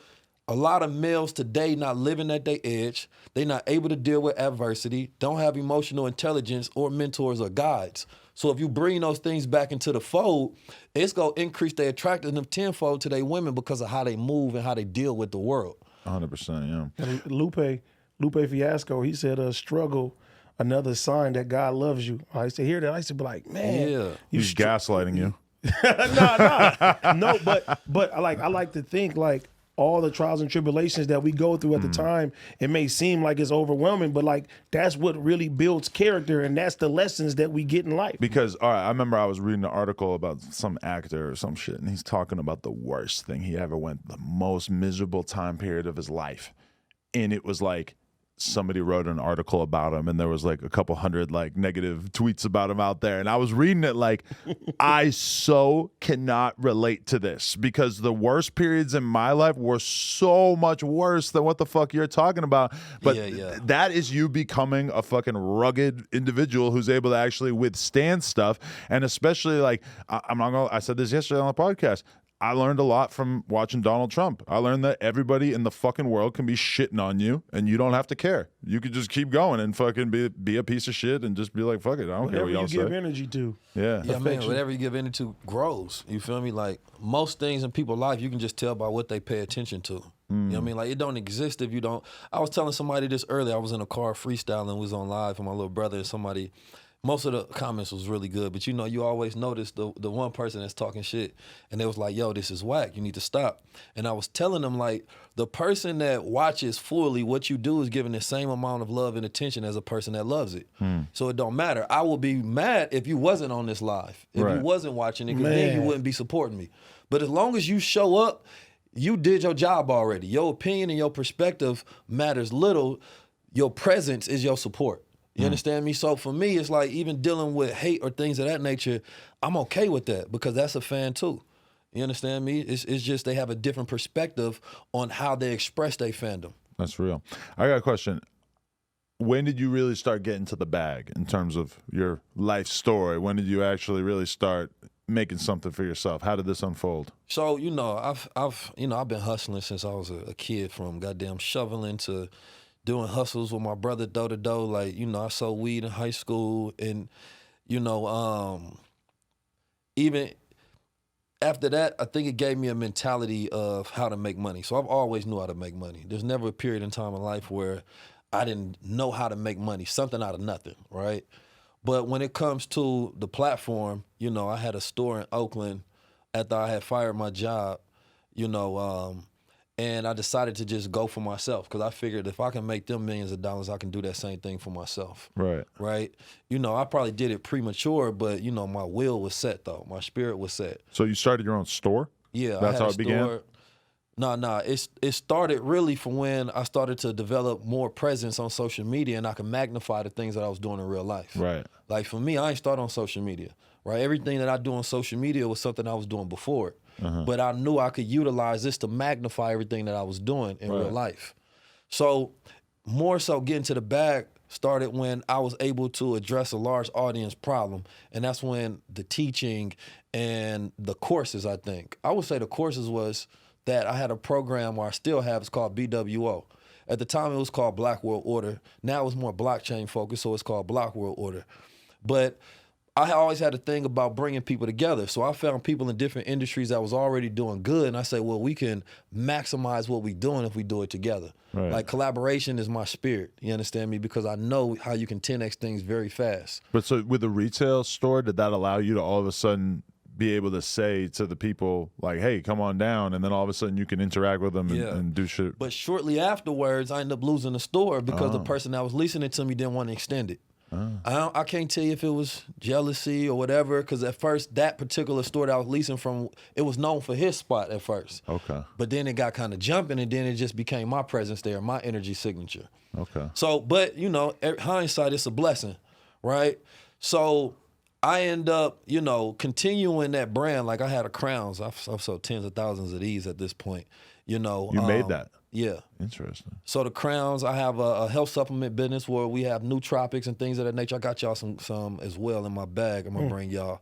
a lot of males today not living at their edge. They not able to deal with adversity, don't have emotional intelligence or mentors or guides. So if you bring those things back into the fold, it's going to increase their attractiveness tenfold to their women because of how they move and how they deal with the world. 100%, yeah. And Lupe Fiasco, he said, struggle, another sign that God loves you. I used to hear that. I used to be like, man. He's gaslighting you. No, but I like to think like all the trials and tribulations that we go through at the time, it may seem like it's overwhelming, but like that's what really builds character, and that's the lessons that we get in life. Because, all right, I remember I was reading an article about some actor or some shit, and he's talking about the worst thing he ever went, the most miserable time period of his life. And it was like, somebody wrote an article about him and there was like a couple hundred like negative tweets about him out there. And I was reading it like, I so cannot relate to this because the worst periods in my life were so much worse than what the fuck you're talking about. But that is you becoming a fucking rugged individual who's able to actually withstand stuff. And especially like, I said this yesterday on the podcast. I learned a lot from watching Donald Trump. I learned that everybody in the fucking world can be shitting on you and you don't have to care. You could just keep going and fucking be a piece of shit and just be like, fuck it, I don't care what y'all say. Whatever you give energy to. Yeah, man, whatever you give energy to grows. You feel me? Like most things in people's life, you can just tell by what they pay attention to. You know what I mean? Like it don't exist if you don't. I was telling somebody this earlier. I was in a car freestyling, was on live for my little brother, and somebody, most of the comments was really good, but you always notice the one person that's talking shit, and they was like, yo, this is whack, you need to stop. And I was telling them, like, the person that watches fully what you do is giving the same amount of love and attention as a person that loves it. So it don't matter. I would be mad if you wasn't on this live, if you wasn't watching it, because then you wouldn't be supporting me. But as long as you show up, you did your job already. Your opinion and your perspective matters little. Your presence is your support. You understand me? So for me, it's like even dealing with hate or things of that nature, I'm okay with that because that's a fan too. You understand me? It's just they have a different perspective on how they express their fandom. That's real. I got a question. When did you really start getting to the bag in terms of your life story? When did you actually really start making something for yourself? How did this unfold? So, I've been hustling since I was a kid, from goddamn shoveling to doing hustles with my brother door to door. Like, I sold weed in high school, and, even after that, I think it gave me a mentality of how to make money. So I've always knew how to make money. There's never a period in time in life where I didn't know how to make money, something out of nothing, right? But when it comes to the platform, I had a store in Oakland after I had fired my job, and I decided to just go for myself because I figured if I can make them millions of dollars, I can do that same thing for myself. Right. I probably did it premature, but, my will was set, though. My spirit was set. So you started your own store? Yeah. That's how it began? No. It started really from when I started to develop more presence on social media, and I could magnify the things that I was doing in real life. Right. Like for me, I ain't start on social media, right? Everything that I do on social media was something I was doing before. But I knew I could utilize this to magnify everything that I was doing in real life. So more so getting to the bag started when I was able to address a large audience problem. And that's when the teaching and the courses, I think. I would say the courses was that I had a program where I still have. It's called BWO. At the time, it was called Black World Order. Now it's more blockchain focused, so it's called Black World Order. But I always had a thing about bringing people together. So I found people in different industries that was already doing good, and I said, well, we can maximize what we're doing if we do it together. Right. Like collaboration is my spirit, you understand me? Because I know how you can 10x things very fast. But so with the retail store, did that allow you to all of a sudden be able to say to the people like, hey, come on down, and then all of a sudden you can interact with them and do shit? But shortly afterwards, I ended up losing the store because the person that was leasing it to me didn't want to extend it. I can't tell you if it was jealousy or whatever, because at first that particular store that I was leasing from, it was known for his spot at first. Okay. But then it got kind of jumping, and then it just became my presence there, my energy signature. Okay. So, but you know, hindsight, it's a blessing, right? So I end up, you know, continuing that brand. Like I had a Crowns. I've sold tens of thousands of these at this point. You know, you made that. Yeah. Interesting. So the Crowns, I have a health supplement business where we have nootropics and things of that nature. I got y'all some as well in my bag. I'm gonna bring y'all.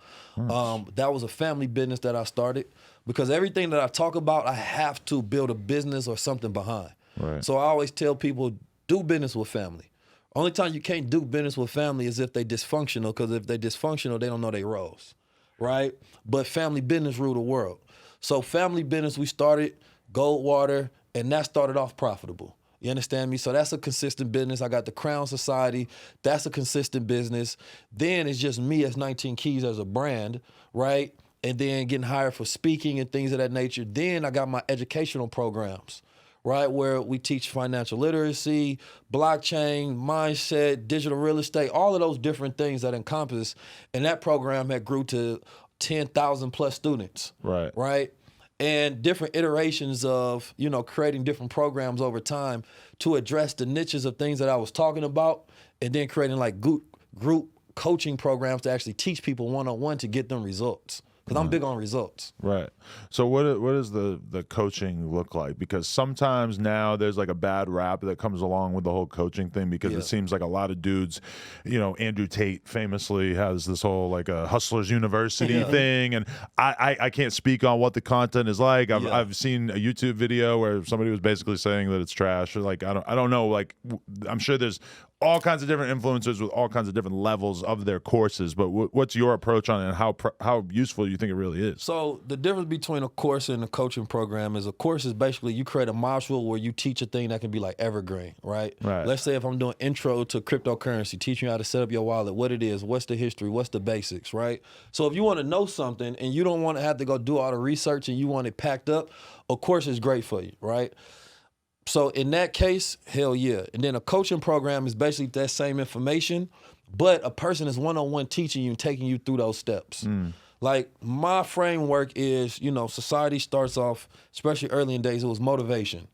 That was a family business that I started because everything that I talk about, I have to build a business or something behind. Right. So I always tell people, do business with family. Only time you can't do business with family is if they dysfunctional, because if they dysfunctional, they don't know their roles, right? But family business rule the world. So family business, we started Goldwater, and that started off profitable. You understand me? So that's a consistent business. I got the Crown Society. That's a consistent business. Then it's just me as 19 Keys as a brand, right? And then getting hired for speaking and things of that nature. Then I got my educational programs, right, where we teach financial literacy, blockchain, mindset, digital real estate, all of those different things that encompass. And that program had grew to 10,000 plus students, right? And different iterations of, you know, creating different programs over time to address the niches of things that I was talking about, and then creating like group coaching programs to actually teach people one-on-one to get them results. Because I'm big on results. Right. So what does the coaching look like? Because sometimes now there's like a bad rap that comes along with the whole coaching thing, because it seems like a lot of dudes, you know, Andrew Tate famously has this whole like a Hustlers University thing, and I can't speak on what the content is like. I've seen a YouTube video where somebody was basically saying that it's trash, or like I don't know, like I'm sure there's all kinds of different influencers with all kinds of different levels of their courses, but what's your approach on it, and how useful you think it really is? So the difference between a course and a coaching program is a course is basically you create a module where you teach a thing that can be like evergreen, right? Let's say if I'm doing intro to cryptocurrency, teaching you how to set up your wallet, what it is, what's the history, what's the basics, right? So if you want to know something and you don't want to have to go do all the research and you want it packed up, a course is great for you, right? So in that case, hell yeah. And then a coaching program is basically that same information, but a person is one-on-one teaching you and taking you through those steps. Like my framework is, you know, society starts off, especially early in days, it was motivation.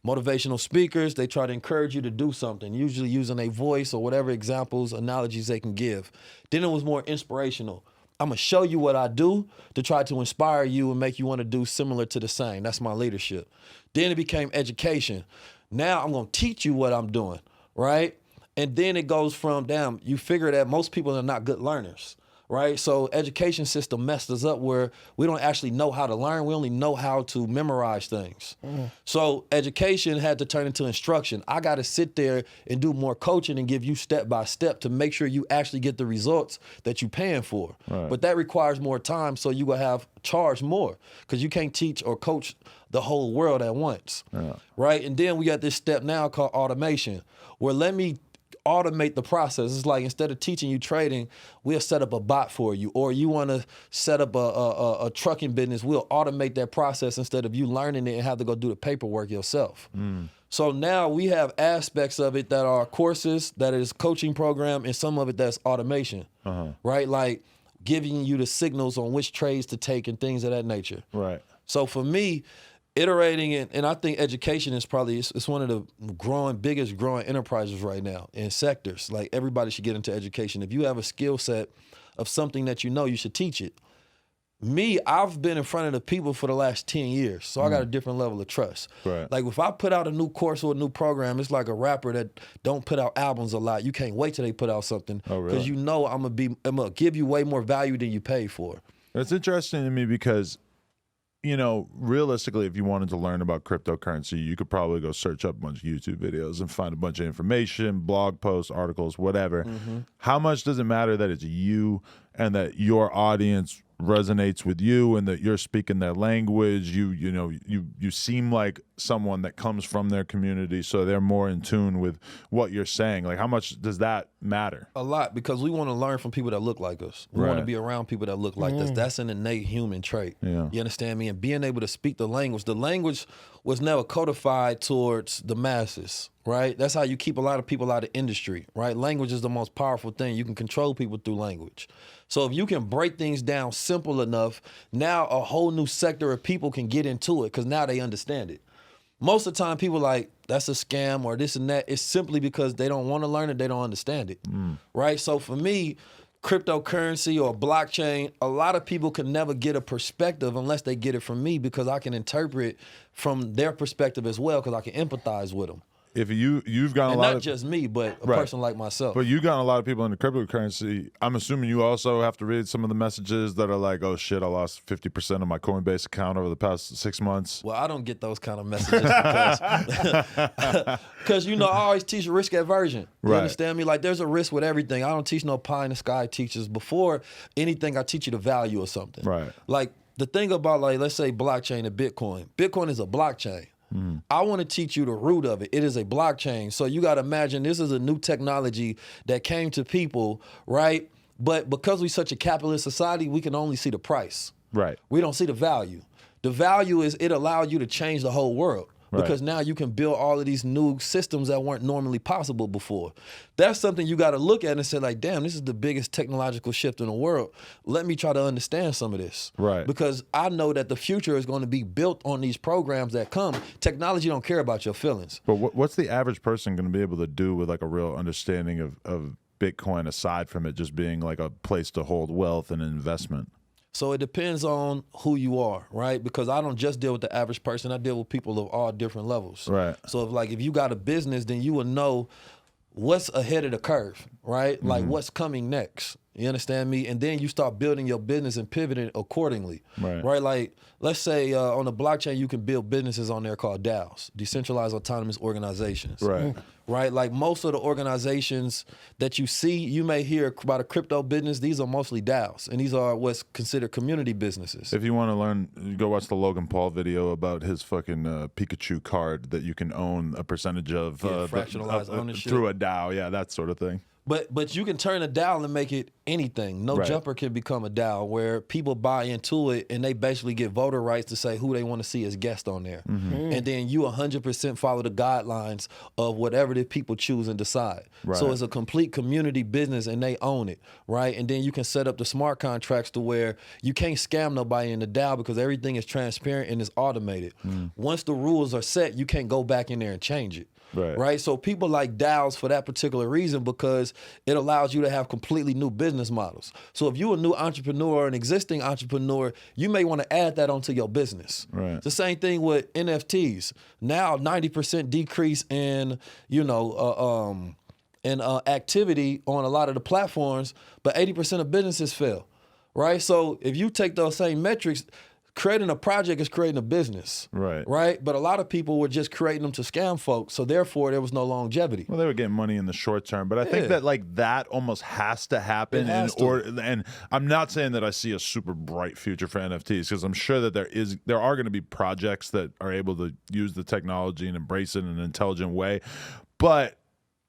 Motivational speakers, they try to encourage you to do something, usually using a voice or whatever examples, analogies they can give. Then it was more inspirational. I'm gonna show you what I do to try to inspire you and make you want to do similar to the same. That's my leadership. Then it became education. Now I'm gonna teach you what I'm doing, right? And then it goes from, damn, you figure that most people are not good learners, right? So education system messed us up where we don't actually know how to learn. We only know how to memorize things. So education had to turn into instruction. I got to sit there and do more coaching and give you step by step to make sure you actually get the results that you're paying for. But that requires more time, so you will have charge more, because you can't teach or coach the whole world at once, right? And then we got this step now called automation, where let me automate the process. It's like instead of teaching you trading, we'll set up a bot for you. Or you want to set up a trucking business, we'll automate that process instead of you learning it and have to go do the paperwork yourself. So now we have aspects of it that are courses, that is coaching program, and some of it that's automation, right? Like giving you the signals on which trades to take and things of that nature. Right. So for me, iterating it, and I think education is probably, it's one of the biggest growing enterprises right now in sectors. Like everybody should get into education. If you have a skill set of something that you know, you should teach it. Me, I've been in front of the people for the last 10 years, so I got a different level of trust. Like if I put out a new course or a new program, it's like a rapper that don't put out albums a lot. You can't wait till they put out something, because you know I'm gonna give you way more value than you pay for. It's interesting to me because, you know, realistically, if you wanted to learn about cryptocurrency, you could probably go search up a bunch of YouTube videos and find a bunch of information, blog posts, articles, whatever. How much does it matter that it's you and that your audience resonates with you and that you're speaking their language? You seem like someone that comes from their community, so they're more in tune with what you're saying. Like, how much does that matter? A lot, because we want to learn from people that look like us. We want to be around people that look like us. That's an innate human trait. Yeah. You understand me? And being able to speak the language was never codified towards the masses, right? That's how you keep a lot of people out of industry, right? Language is the most powerful thing. You can control people through language. So if you can break things down simple enough, now a whole new sector of people can get into it because now they understand it. Most of the time, people like, that's a scam or this and that. It's simply because they don't want to learn it, they don't understand it, right? So for me, cryptocurrency or blockchain, a lot of people can never get a perspective unless they get it from me, because I can interpret from their perspective as well, because I can empathize with them. If you've got a And lot not of just me, but a person like myself. But you got a lot of people into cryptocurrency. I'm assuming you also have to read some of the messages that are like, oh shit, I lost 50% of my Coinbase account over the past 6 months. Well, I don't get those kind of messages because you know, I always teach risk aversion. You understand me? Like, there's a risk with everything. I don't teach no pie in the sky teachers. Before anything, I teach you the value of something. Right. Like, the thing about, like, let's say blockchain and Bitcoin. Bitcoin is a blockchain. I want to teach you the root of it. It is a blockchain. So you got to imagine this is a new technology that came to people, right? But because we're such a capitalist society, we can only see the price. Right. We don't see the value. The value is it allowed you to change the whole world. Because now you can build all of these new systems that weren't normally possible before. That's something you got to look at and say, like, damn, this is the biggest technological shift in the world. Let me try to understand some of this. Right. Because I know that the future is going to be built on these programs that come. Technology don't care about your feelings. But what's the average person going to be able to do with like a real understanding of Bitcoin, aside from it just being like a place to hold wealth and investment? So it depends on who you are, right? Because I don't just deal with the average person. I deal with people of all different levels. Right. So if you got a business, then you will know what's ahead of the curve, right? Like what's coming next. You understand me? And then you start building your business and pivoting accordingly, right? Like, let's say on the blockchain, you can build businesses on there called DAOs, decentralized autonomous organizations, right? Like, most of the organizations that you see, you may hear about a crypto business. These are mostly DAOs, and these are what's considered community businesses. If you want to learn, you go watch the Logan Paul video about his fucking Pikachu card that you can own a percentage of, fractionalized ownership through a DAO, that sort of thing. But you can turn a DAO and make it anything. No Jumper can become a DAO where people buy into it and they basically get voter rights to say who they want to see as guest on there. And then you 100% follow the guidelines of whatever the people choose and decide. So it's a complete community business and they own it, right? And then you can set up the smart contracts to where you can't scam nobody in the DAO because everything is transparent and is automated. Once the rules are set, you can't go back in there and change it. Right. So people like DAOs for that particular reason, because it allows you to have completely new business models. So if you're a new entrepreneur or an existing entrepreneur, you may want to add that onto your business. It's the same thing with NFTs. Now 90% decrease in, activity on a lot of the platforms, but 80% of businesses fail. Right. So if you take those same metrics, creating a project is creating a business. Right. But a lot of people were just creating them to scam folks. So therefore, there was no longevity. Well, they were getting money in the short term. But I think that that almost has to happen. And I'm not saying that I see a super bright future for NFTs, because I'm sure that there are going to be projects that are able to use the technology and embrace it in an intelligent way. But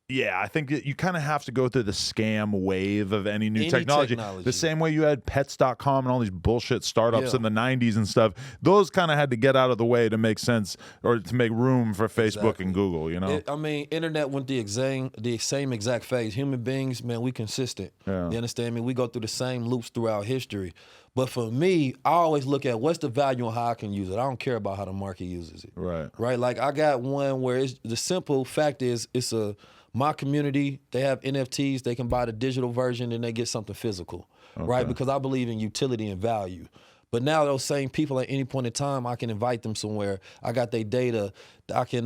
yeah, I think that you kind of have to go through the scam wave of any new technology. The same way you had pets.com and all these bullshit startups in the 90s and stuff. Those kind of had to get out of the way to make sense, or to make room for Facebook and Google, Internet went the same exact phase. Human beings, man, we consistent. You understand me? We go through the same loops throughout history. But for me, I always look at what's the value and how I can use it. I don't care about how the market uses it. Right? Like, I got one where the simple fact is my community, they have NFTs, they can buy the digital version and they get something physical, right? Because I believe in utility and value. But now those same people at any point in time, I can invite them somewhere. I got their data. I can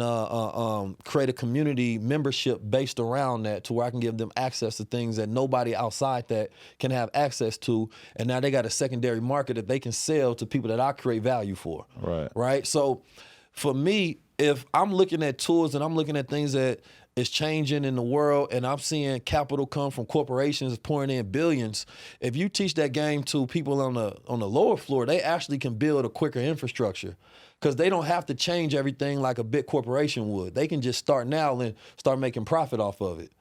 create a community membership based around that to where I can give them access to things that nobody outside that can have access to. And now they got a secondary market that they can sell to people that I create value for. Right. So for me, if I'm looking at tools and I'm looking at things that is changing in the world and I'm seeing capital come from corporations pouring in billions, if you teach that game to people on the lower floor, they actually can build a quicker infrastructure because they don't have to change everything like a big corporation would. They can just start now and start making profit off of it.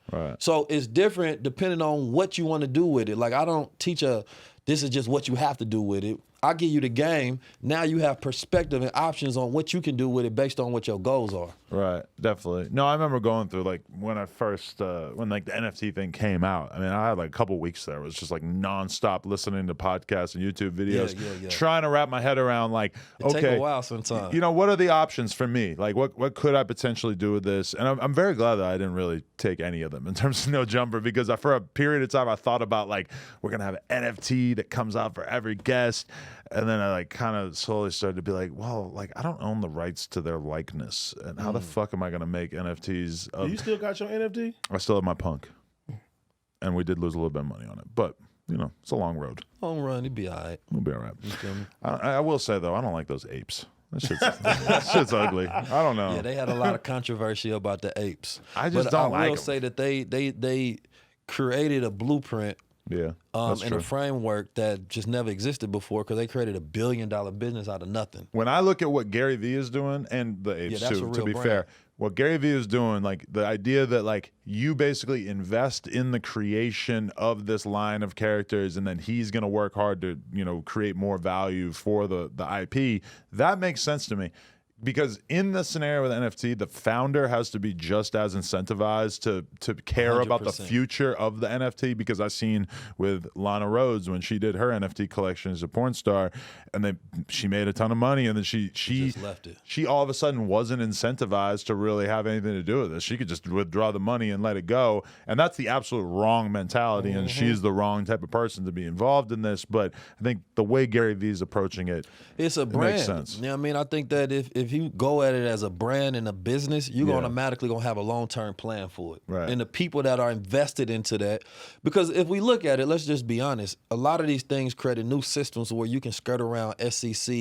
So it's different depending on what you want to do with it. Like I don't teach this is just what you have to do with it. I give you the game. Now you have perspective and options on what you can do with it based on what your goals are. Right, definitely. No, I remember going through like when I first when like the NFT thing came out. I mean, I had like a couple weeks there. It was just like nonstop listening to podcasts and YouTube videos, trying to wrap my head around like, it take a while sometimes. You know, what are the options for me? Like, what could I potentially do with this? And I'm very glad that I didn't really take any of them in terms of No Jumper because for a period of time I thought about like we're gonna have an NFT that comes out for every guest. And then I like kind of slowly started to be like, well, like I don't own the rights to their likeness, and how the fuck am I gonna make NFTs? You still got your NFT? I still have my punk, and we did lose a little bit of money on it, but you know it's a long road. Long run, it'd be all right. We'll be all right. You feel me? I will say though, I don't like those apes. That shit's ugly. I don't know. Yeah, they had a lot of controversy about the apes. I just don't like them. I will say that they created a blueprint. Yeah, and a framework that just never existed before because they created $1 billion business out of nothing. When I look at what Gary Vee is doing, and the apes too, to be fair, what Gary Vee is doing, like the idea that like you basically invest in the creation of this line of characters and then he's going to work hard to, you know, create more value for the IP, that makes sense to me. Because in the scenario with NFT, the founder has to be just as incentivized to care 100%. About the future of the NFT. Because I've seen with Lana Rhoades when she did her NFT collection as a porn star, and then she made a ton of money, and then she just left it. She all of a sudden wasn't incentivized to really have anything to do with this. She could just withdraw the money and let it go, and that's the absolute wrong mentality. And she's the wrong type of person to be involved in this. But I think the way Gary Vee's approaching it, it's a brand. Makes sense. You know what I mean? I think that if you go at it as a brand and a business, you're automatically going to have a long-term plan for it. Right. And the people that are invested into that, because if we look at it, let's just be honest, a lot of these things created new systems where you can skirt around SEC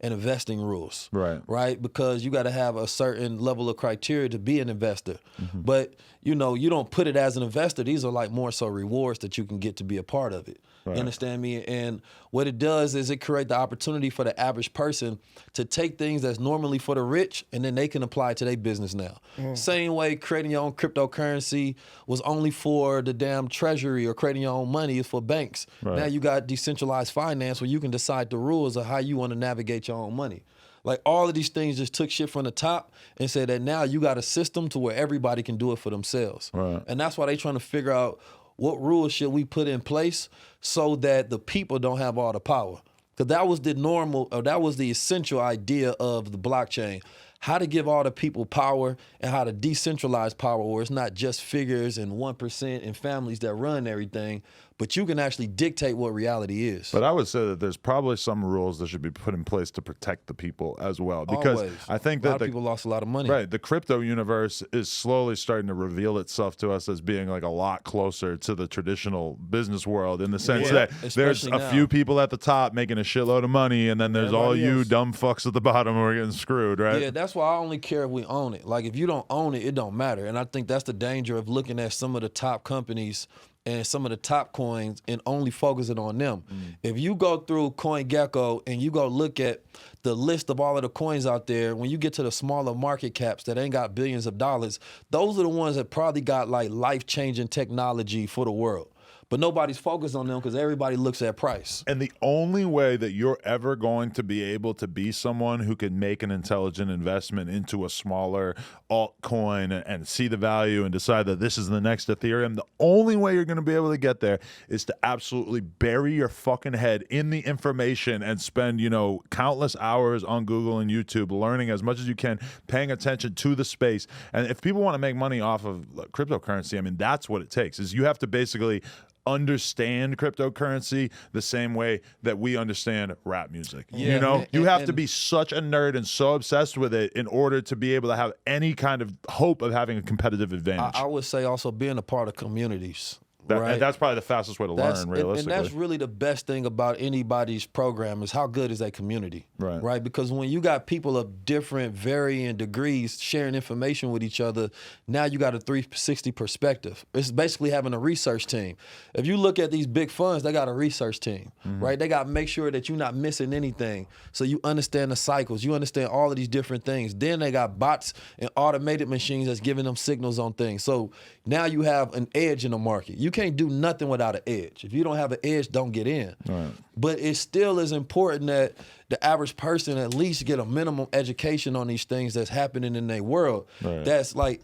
and investing rules. Right? Because you got to have a certain level of criteria to be an investor. But, you know, you don't put it as an investor. These are like more so rewards that you can get to be a part of it. You understand me? And what it does is it creates the opportunity for the average person to take things that's normally for the rich and then they can apply it to their business now. Same way creating your own cryptocurrency was only for the damn treasury or creating your own money is for banks. Now you got decentralized finance where you can decide the rules of how you want to navigate your own money. Like all of these things just took shit from the top and said that now you got a system to where everybody can do it for themselves. And that's why they trying to figure out what rules should we put in place so that the people don't have all the power. Because that was the normal, or that was the essential idea of the blockchain. How to give all the people power and how to decentralize power where it's not just figures and 1% and families that run everything, but you can actually dictate what reality is. But I would say that there's probably some rules that should be put in place to protect the people as well. Because Always. I think a lot of people lost a lot of money. Right. The crypto universe is slowly starting to reveal itself to us as being like a lot closer to the traditional business world in the sense that there's a few people at the top making a shitload of money and then there's all you dumb fucks at the bottom who are getting screwed, right? Yeah, that's why I only care if we own it. Like if you don't own it, it don't matter. And I think that's the danger of looking at some of the top companies and some of the top coins and only focusing on them. If you go through CoinGecko and you go look at the list of all of the coins out there, when you get to the smaller market caps that ain't got billions of dollars, those are the ones that probably got like life-changing technology for the world. But nobody's focused on them because everybody looks at price. And the only way that you're ever going to be able to be someone who can make an intelligent investment into a smaller altcoin and see the value and decide that this is the next Ethereum, the only way you're going to be able to get there is to absolutely bury your fucking head in the information and spend, you know, countless hours on Google and YouTube learning as much as you can, paying attention to the space. And if people want to make money off of cryptocurrency, I mean, that's what it takes, is you have to basically understand cryptocurrency the same way that we understand rap music. Yeah, you know, and, you have to be such a nerd and so obsessed with it in order to be able to have any kind of hope of having a competitive advantage. I would say also being a part of communities. And that's probably the fastest way to learn, realistically. And that's really the best thing about anybody's program is how good is that community, right? Because when you got people of different, varying degrees sharing information with each other, now you got a 360 perspective. It's basically having a research team. If you look at these big funds, they got a research team, right? They got to make sure that you're not missing anything. So you understand the cycles. You understand all of these different things. Then they got bots and automated machines that's giving them signals on things. So now you have an edge in the market. You can't do nothing without an edge. If you don't have an edge, don't get in. Right. But it still is important that the average person at least get a minimum education on these things that's happening in their world. Right. That's like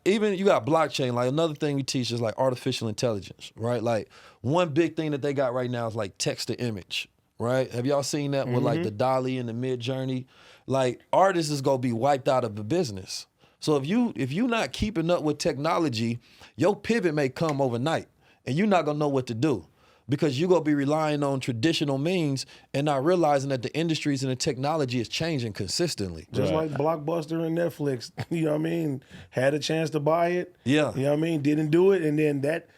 even you got blockchain. Like another thing we teach is like artificial intelligence, right? Like one big thing that they got right now is like text to image, right? Have y'all seen that with like the DALL-E and the Mid-Journey? Like artists is gonna be wiped out of the business. So if you not keeping up with technology, your pivot may come overnight and you're not gonna know what to do because you're gonna be relying on traditional means and not realizing that the industries and the technology is changing consistently. Just like Blockbuster and Netflix, you know what I mean? Had a chance to buy it. Yeah. You know what I mean? Didn't do it. And then that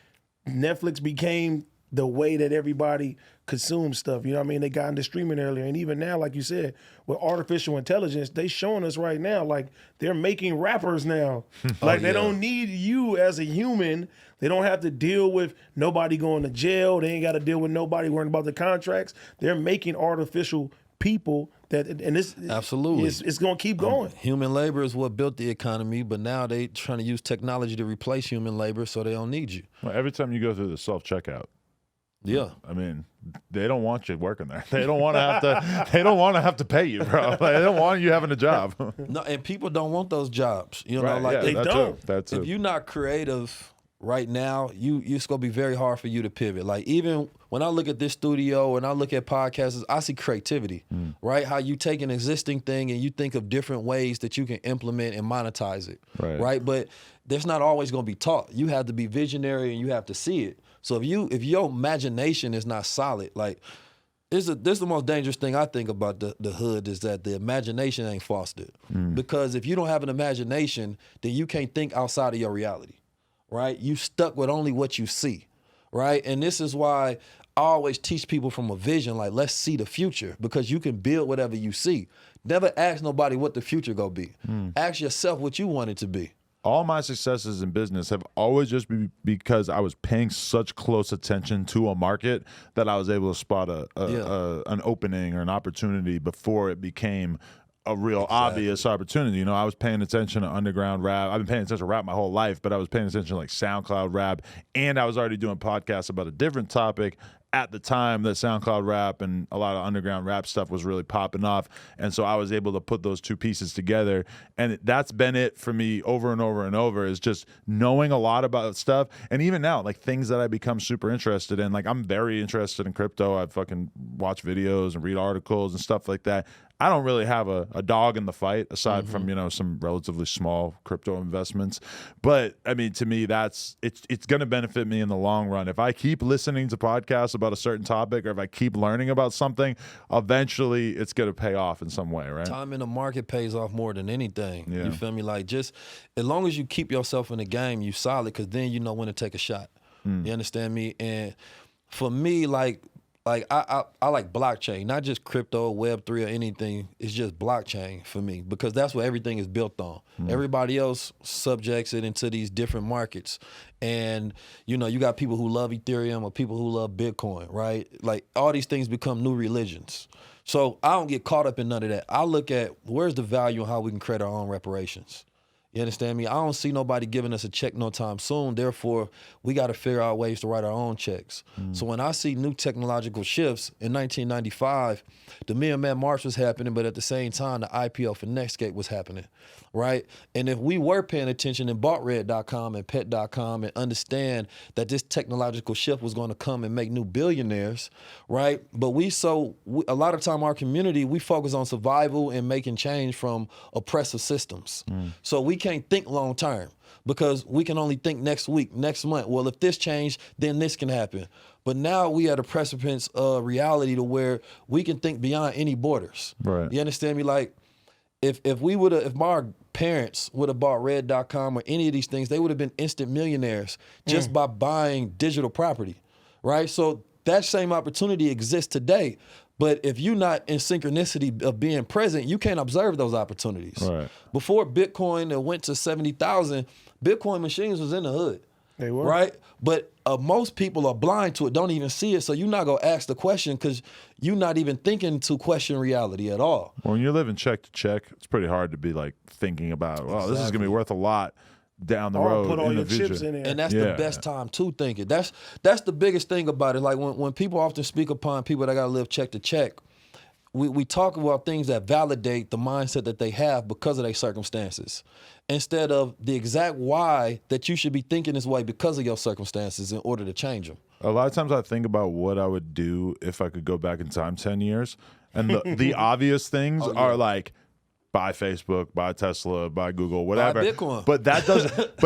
Netflix became the way that everybody consumes stuff. You know what I mean? They got into streaming earlier. And even now, like you said, with artificial intelligence, they showing us right now, like they're making rappers now. Like they don't need you as a human. They don't have to deal with nobody going to jail. They ain't got to deal with nobody worrying about the contracts. They're making artificial people that, and this absolutely it's going to keep going. Human labor is what built the economy, but now they trying to use technology to replace human labor so they don't need you. Well, every time you go through the self-checkout, yeah, I mean, they don't want you working there. They don't want to have to. They don't want to have to pay you, bro. Like, they don't want you having a job. No, and people don't want those jobs. You know, like they don't. That's if you're not creative right now, it's gonna be very hard for you to pivot. Like even when I look at this studio and I look at podcasts, I see creativity, right? How you take an existing thing and you think of different ways that you can implement and monetize it, right? But that's not always gonna be taught. You have to be visionary and you have to see it. So if your imagination is not solid, like this is the most dangerous thing I think about the hood is that the imagination ain't fostered. Because if you don't have an imagination, then you can't think outside of your reality, right? You stuck with only what you see, right? And this is why I always teach people from a vision, like let's see the future because you can build whatever you see. Never ask nobody what the future gonna be. Ask yourself what you want it to be. All my successes in business have always just been because I was paying such close attention to a market that I was able to spot an opening or an opportunity before it became a real obvious opportunity. You know, I was paying attention to underground rap. I've been paying attention to rap my whole life, but I was paying attention to like SoundCloud rap, and I was already doing podcasts about a different topic at the time that SoundCloud rap and a lot of underground rap stuff was really popping off. And so I was able to put those two pieces together. And that's been it for me over and over and over is just knowing a lot about stuff. And even now, like things that I become super interested in, like I'm very interested in crypto. I fucking watch videos and read articles and stuff like that. I don't really have a dog in the fight aside from, you know, some relatively small crypto investments. But I mean, to me, it's going to benefit me in the long run. If I keep listening to podcasts about a certain topic or if I keep learning about something, eventually it's going to pay off in some way, right? Time in the market pays off more than anything. Yeah. You feel me? Like just as long as you keep yourself in the game, you solid because then you know when to take a shot. You understand me? And for me, like I like blockchain, not just crypto, Web3 or anything. It's just blockchain for me because that's what everything is built on. Everybody else subjects it into these different markets. And, you know, you got people who love Ethereum or people who love Bitcoin, right? Like all these things become new religions. So I don't get caught up in none of that. I look at where's the value and how we can create our own reparations. You understand me? I don't see nobody giving us a check no time soon. Therefore, we got to figure out ways to write our own checks. So when I see new technological shifts in 1995, the Million-Man March was happening, but at the same time, the IPO for Netscape was happening, right? And if we were paying attention and bought Red.com and Pet.com and understand that this technological shift was going to come and make new billionaires, right? But a lot of time our community, we focus on survival and making change from oppressive systems. So we can't can't think long term because we can only think next week, next month. Well, if this changed, then this can happen. But now we at a precipice of reality to where we can think beyond any borders. Right. You understand me? Like, if my parents would have bought Red.com or any of these things, they would have been instant millionaires just by buying digital property, right? So that same opportunity exists today. But if you're not in synchronicity of being present, you can't observe those opportunities. Right. Before Bitcoin went to 70,000, Bitcoin machines was in the hood. They were. Right? But most people are blind to it, don't even see it. So you're not going to ask the question because you're not even thinking to question reality at all. Well, when you're living check to check, it's pretty hard to be like thinking about, well, this is going to be worth a lot down the road. Put all in your the future. chips in there. And that's the best time to think it. That's the biggest thing about it. Like when people often speak upon people that got to live check to check, we talk about things that validate the mindset that they have because of their circumstances, instead of the exact why that you should be thinking this way because of your circumstances in order to change them. A lot of times I think about what I would do if I could go back in time 10 years. And the obvious things are like, buy Facebook, buy Tesla, buy Google, whatever. Buy Bitcoin. But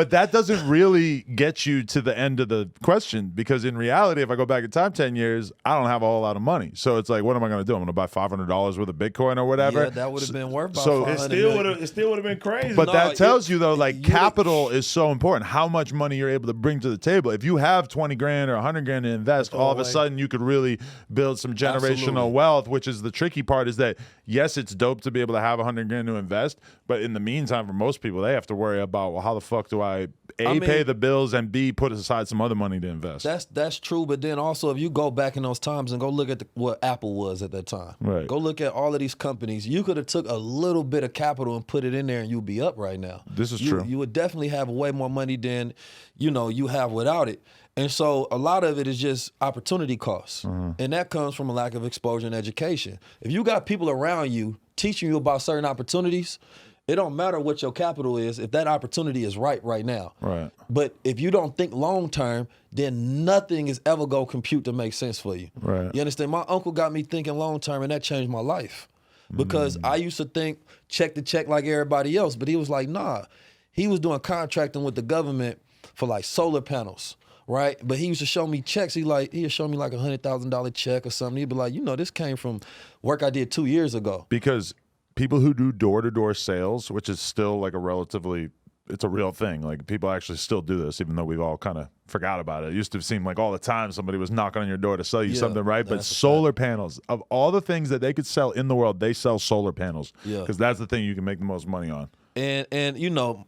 that doesn't really get you to the end of the question, because in reality, if I go back in time 10 years, I don't have a whole lot of money. So it's like, what am I going to do? I'm going to buy $500 worth of Bitcoin or whatever. Yeah, that would have been worth about so $500 it still would have been crazy. But No, that tells you though, like capital is so important. How much money you're able to bring to the table. If you have 20 grand or 100 grand to invest, all of a sudden you could really build some generational Absolutely. wealth, which is the tricky part, is that yes, it's dope to be able to have 100 grand to invest, but in the meantime, for most people, they have to worry about, well, how the fuck do I pay the bills and B, put aside some other money to invest? That's true, but then also if you go back in those times and go look at what Apple was at that time, Right. Go look at all of these companies. You could have took a little bit of capital and put it in there, and you'd be up right now. This is true. You would definitely have way more money than you have without it. And so a lot of it is just opportunity costs, and that comes from a lack of exposure and education. If you got people around you teaching you about certain opportunities, it don't matter what your capital is if that opportunity is right now. Right. But if you don't think long term, then nothing is ever going to compute to make sense for you. Right. You understand? My uncle got me thinking long term, and that changed my life. Because I used to think check to check like everybody else, but he was like, nah. He was doing contracting with the government for like solar panels, right? But he used to show me checks. He'd show me like $100,000 check or something. He'd be like, this came from work I did 2 years ago. Because people who do door-to-door sales, which is still like it's a real thing. Like people actually still do this, even though we've all kind of forgot about it. It used to seem like all the time somebody was knocking on your door to sell you something, right? But solar panels, of all the things that they could sell in the world, they sell solar panels. Yeah. Because that's the thing you can make the most money on. And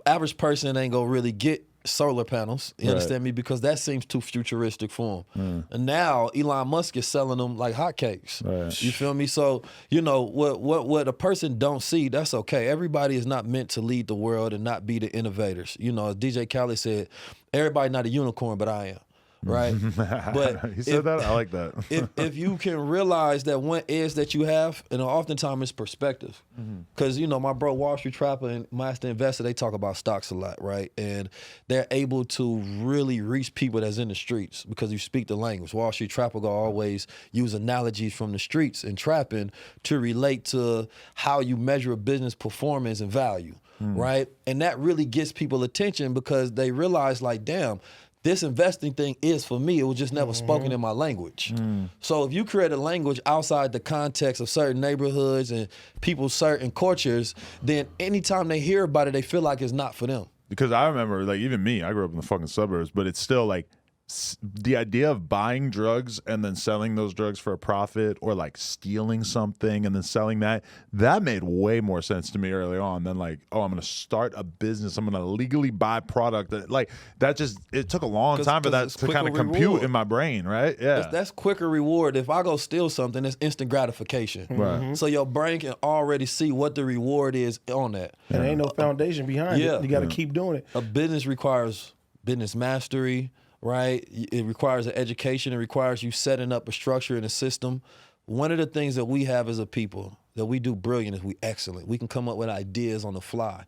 average person ain't gonna really get solar panels. You understand me? Because that seems too futuristic for them. And now Elon Musk is selling them like hotcakes. Right. You feel me? So what a person don't see, that's okay. Everybody is not meant to lead the world and not be the innovators. As DJ Khaled said, everybody not a unicorn, but I am. Right? But he said that? I like that. if you can realize that one edge that you have, and oftentimes it's perspective. Because, my bro Wall Street Trapper and Master Investor, they talk about stocks a lot, right? And they're able to really reach people that's in the streets because you speak the language. Wall Street Trapper will always use analogies from the streets and trapping to relate to how you measure a business performance and value, right? And that really gets people attention because they realize, like, damn, this investing thing is for me. It was just never spoken in my language. So if you create a language outside the context of certain neighborhoods and people's certain cultures, then anytime they hear about it, they feel like it's not for them. Because I remember, like, even me, I grew up in the fucking suburbs, but it's still like the idea of buying drugs and then selling those drugs for a profit, or like stealing something and then selling that made way more sense to me early on than like, oh, I'm going to start a business. I'm going to legally buy product. It took a long time for that to kind of compute in my brain, right? Yeah. That's quicker reward. If I go steal something, it's instant gratification. Right. So your brain can already see what the reward is on that. And ain't no foundation behind it. You got to keep doing it. A business requires business mastery, right? It requires an education. It requires you setting up a structure and a system. One of the things that we have as a people that we do brilliant is we excellent. We can come up with ideas on the fly.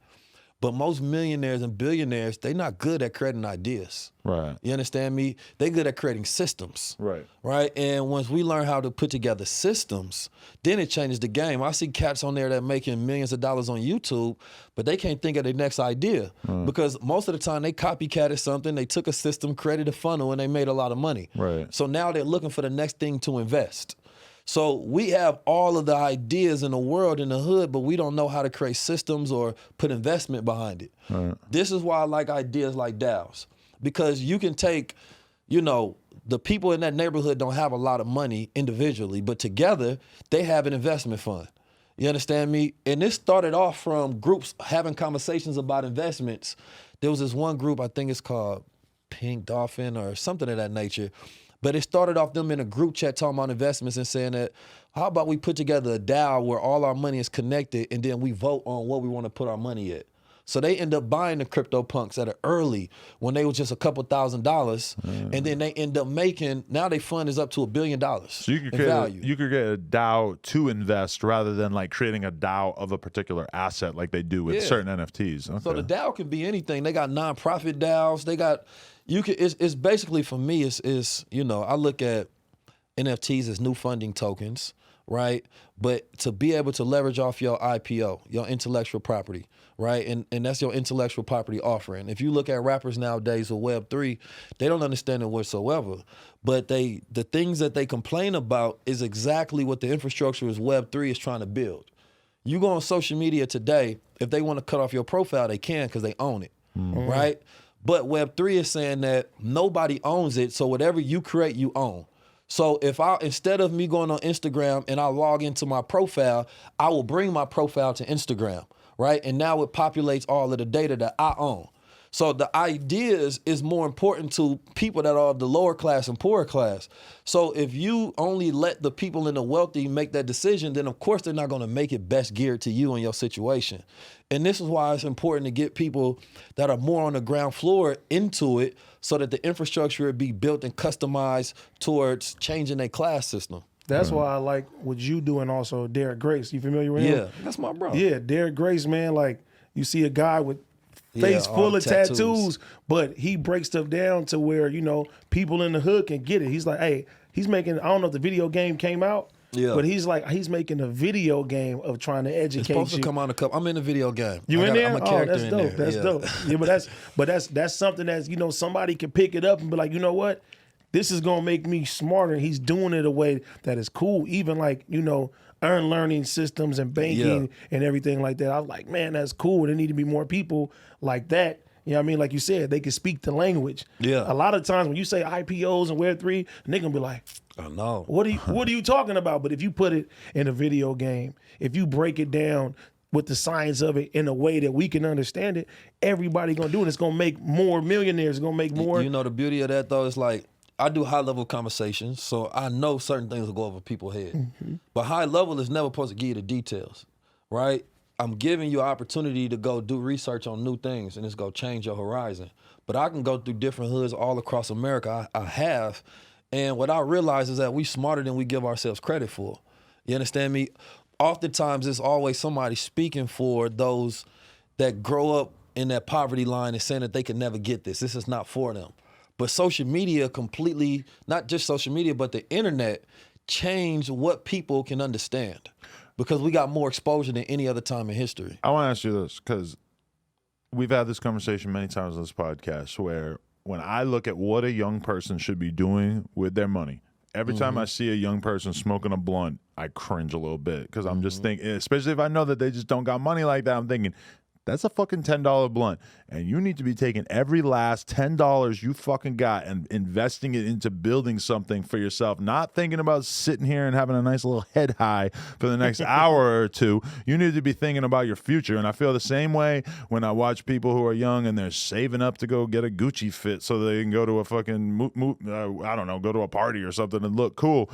But most millionaires and billionaires, they're not good at creating ideas. Right. You understand me? They're good at creating systems. Right. Right? And once we learn how to put together systems, then it changes the game. I see cats on there that making millions of dollars on YouTube, but they can't think of their next idea. Because most of the time they copycatted something, they took a system, created a funnel, and they made a lot of money. Right. So now they're looking for the next thing to invest. So we have all of the ideas in the world in the hood, but we don't know how to create systems or put investment behind it. Right. This is why I like ideas like DAOs, because you can take, you know, the people in that neighborhood don't have a lot of money individually, but together they have an investment fund. You understand me? And this started off from groups having conversations about investments. There was this one group, I think it's called Pink Dolphin or something of that nature. But it started off them in a group chat talking about investments and saying that, how about we put together a DAO where all our money is connected and then we vote on what we want to put our money at. So they end up buying the crypto punks at an early when they was just a couple $1,000s, and then they end up making, now their fund is up to $1 billion So you could in value. you could get a DAO to invest rather than like creating a DAO of a particular asset like they do with certain NFTs. Okay. So the DAO can be anything. They got nonprofit DAOs. They got, you can. It's basically, for me, is you know, I look at NFTs as new funding tokens, right? But to be able to leverage off your IPO, your intellectual property, right? And that's your intellectual property offering. If you look at rappers nowadays with Web3, they don't understand it whatsoever. But the things that they complain about is exactly what the infrastructure is Web3 is trying to build. You go on social media today, if they want to cut off your profile, they can because they own it, right? But Web3 is saying that nobody owns it, so whatever you create, you own. So if instead of me going on Instagram and I log into my profile, I will bring my profile to Instagram, right? And now it populates all of the data that I own. So the ideas is more important to people that are of the lower class and poorer class. So if you only let the people in the wealthy make that decision, then of course they're not going to make it best geared to you and your situation. And this is why it's important to get people that are more on the ground floor into it so that the infrastructure would be built and customized towards changing their class system. That's why I like what you doing also, Derrick Grace. You familiar with him? Yeah, that's my brother. Yeah, Derrick Grace, man, like you see a guy with face full of tattoos, but he breaks stuff down to where, you know, people in the hood can get it. He's like, hey, he's making, I don't know if the video game came out, but he's making a video game of trying to educate It's supposed you. to come on I'm in the video game. You in there? I'm a character that's dope. in there. That's dope. Yeah, but that's something that's, you know, somebody can pick it up and be like, you know what? This is gonna make me smarter. He's doing it a way that is cool. Even like, you know, earn learning systems and banking and everything like that. I was like, man, that's cool. There need to be more people like that. You know what I mean? Like you said, they can speak the language. Yeah. A lot of times when you say IPOs and Web3, they're gonna be like, I know. what are you talking about? But if you put it in a video game, if you break it down with the science of it in a way that we can understand it, everybody gonna do it. It's gonna make more millionaires. It's gonna make more. You know, the beauty of that though is like, I do high level conversations, so I know certain things will go over people's head. But high level is never supposed to give you the details, right? I'm giving you an opportunity to go do research on new things and it's gonna change your horizon. But I can go through different hoods all across America. I have. And what I realize is that we smarter than we give ourselves credit for. You understand me? Oftentimes it's always somebody speaking for those that grow up in that poverty line and saying that they can never get this. This is not for them. But social media completely, not just social media, but the internet changed what people can understand because we got more exposure than any other time in history. I want to ask you this because we've had this conversation many times on this podcast where when I look at what a young person should be doing with their money, every time I see a young person smoking a blunt, I cringe a little bit because I'm just thinking, especially if I know that they just don't got money like that, I'm thinking, that's a fucking $10 blunt. And you need to be taking every last $10 you fucking got and investing it into building something for yourself, not thinking about sitting here and having a nice little head high for the next hour or two. You need to be thinking about your future. And I feel the same way when I watch people who are young and they're saving up to go get a Gucci fit so they can go to a fucking, I don't know, go to a party or something and look cool.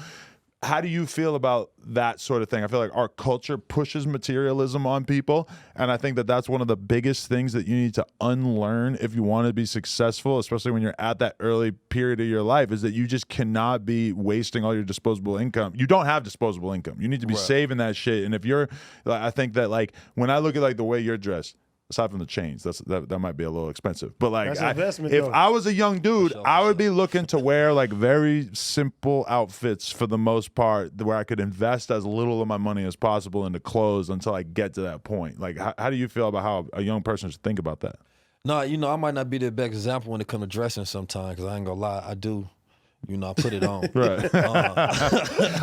How do you feel about that sort of thing? I feel like our culture pushes materialism on people, and I think that that's one of the biggest things that you need to unlearn if you want to be successful, especially when you're at that early period of your life, is that you just cannot be wasting all your disposable income. You don't have disposable income. You need to be saving that shit. And if you're, I think that like when I look at like the way you're dressed, Aside from the chains, that might be a little expensive. But like, That's investment, if though. I was a young dude, I would be looking to wear like very simple outfits for the most part, where I could invest as little of my money as possible into clothes until I get to that point. Like, how do you feel about how a young person should think about that? No, you know, I might not be the best example when it comes to dressing sometimes, because I ain't gonna lie, I do. You know, I put it on. Right.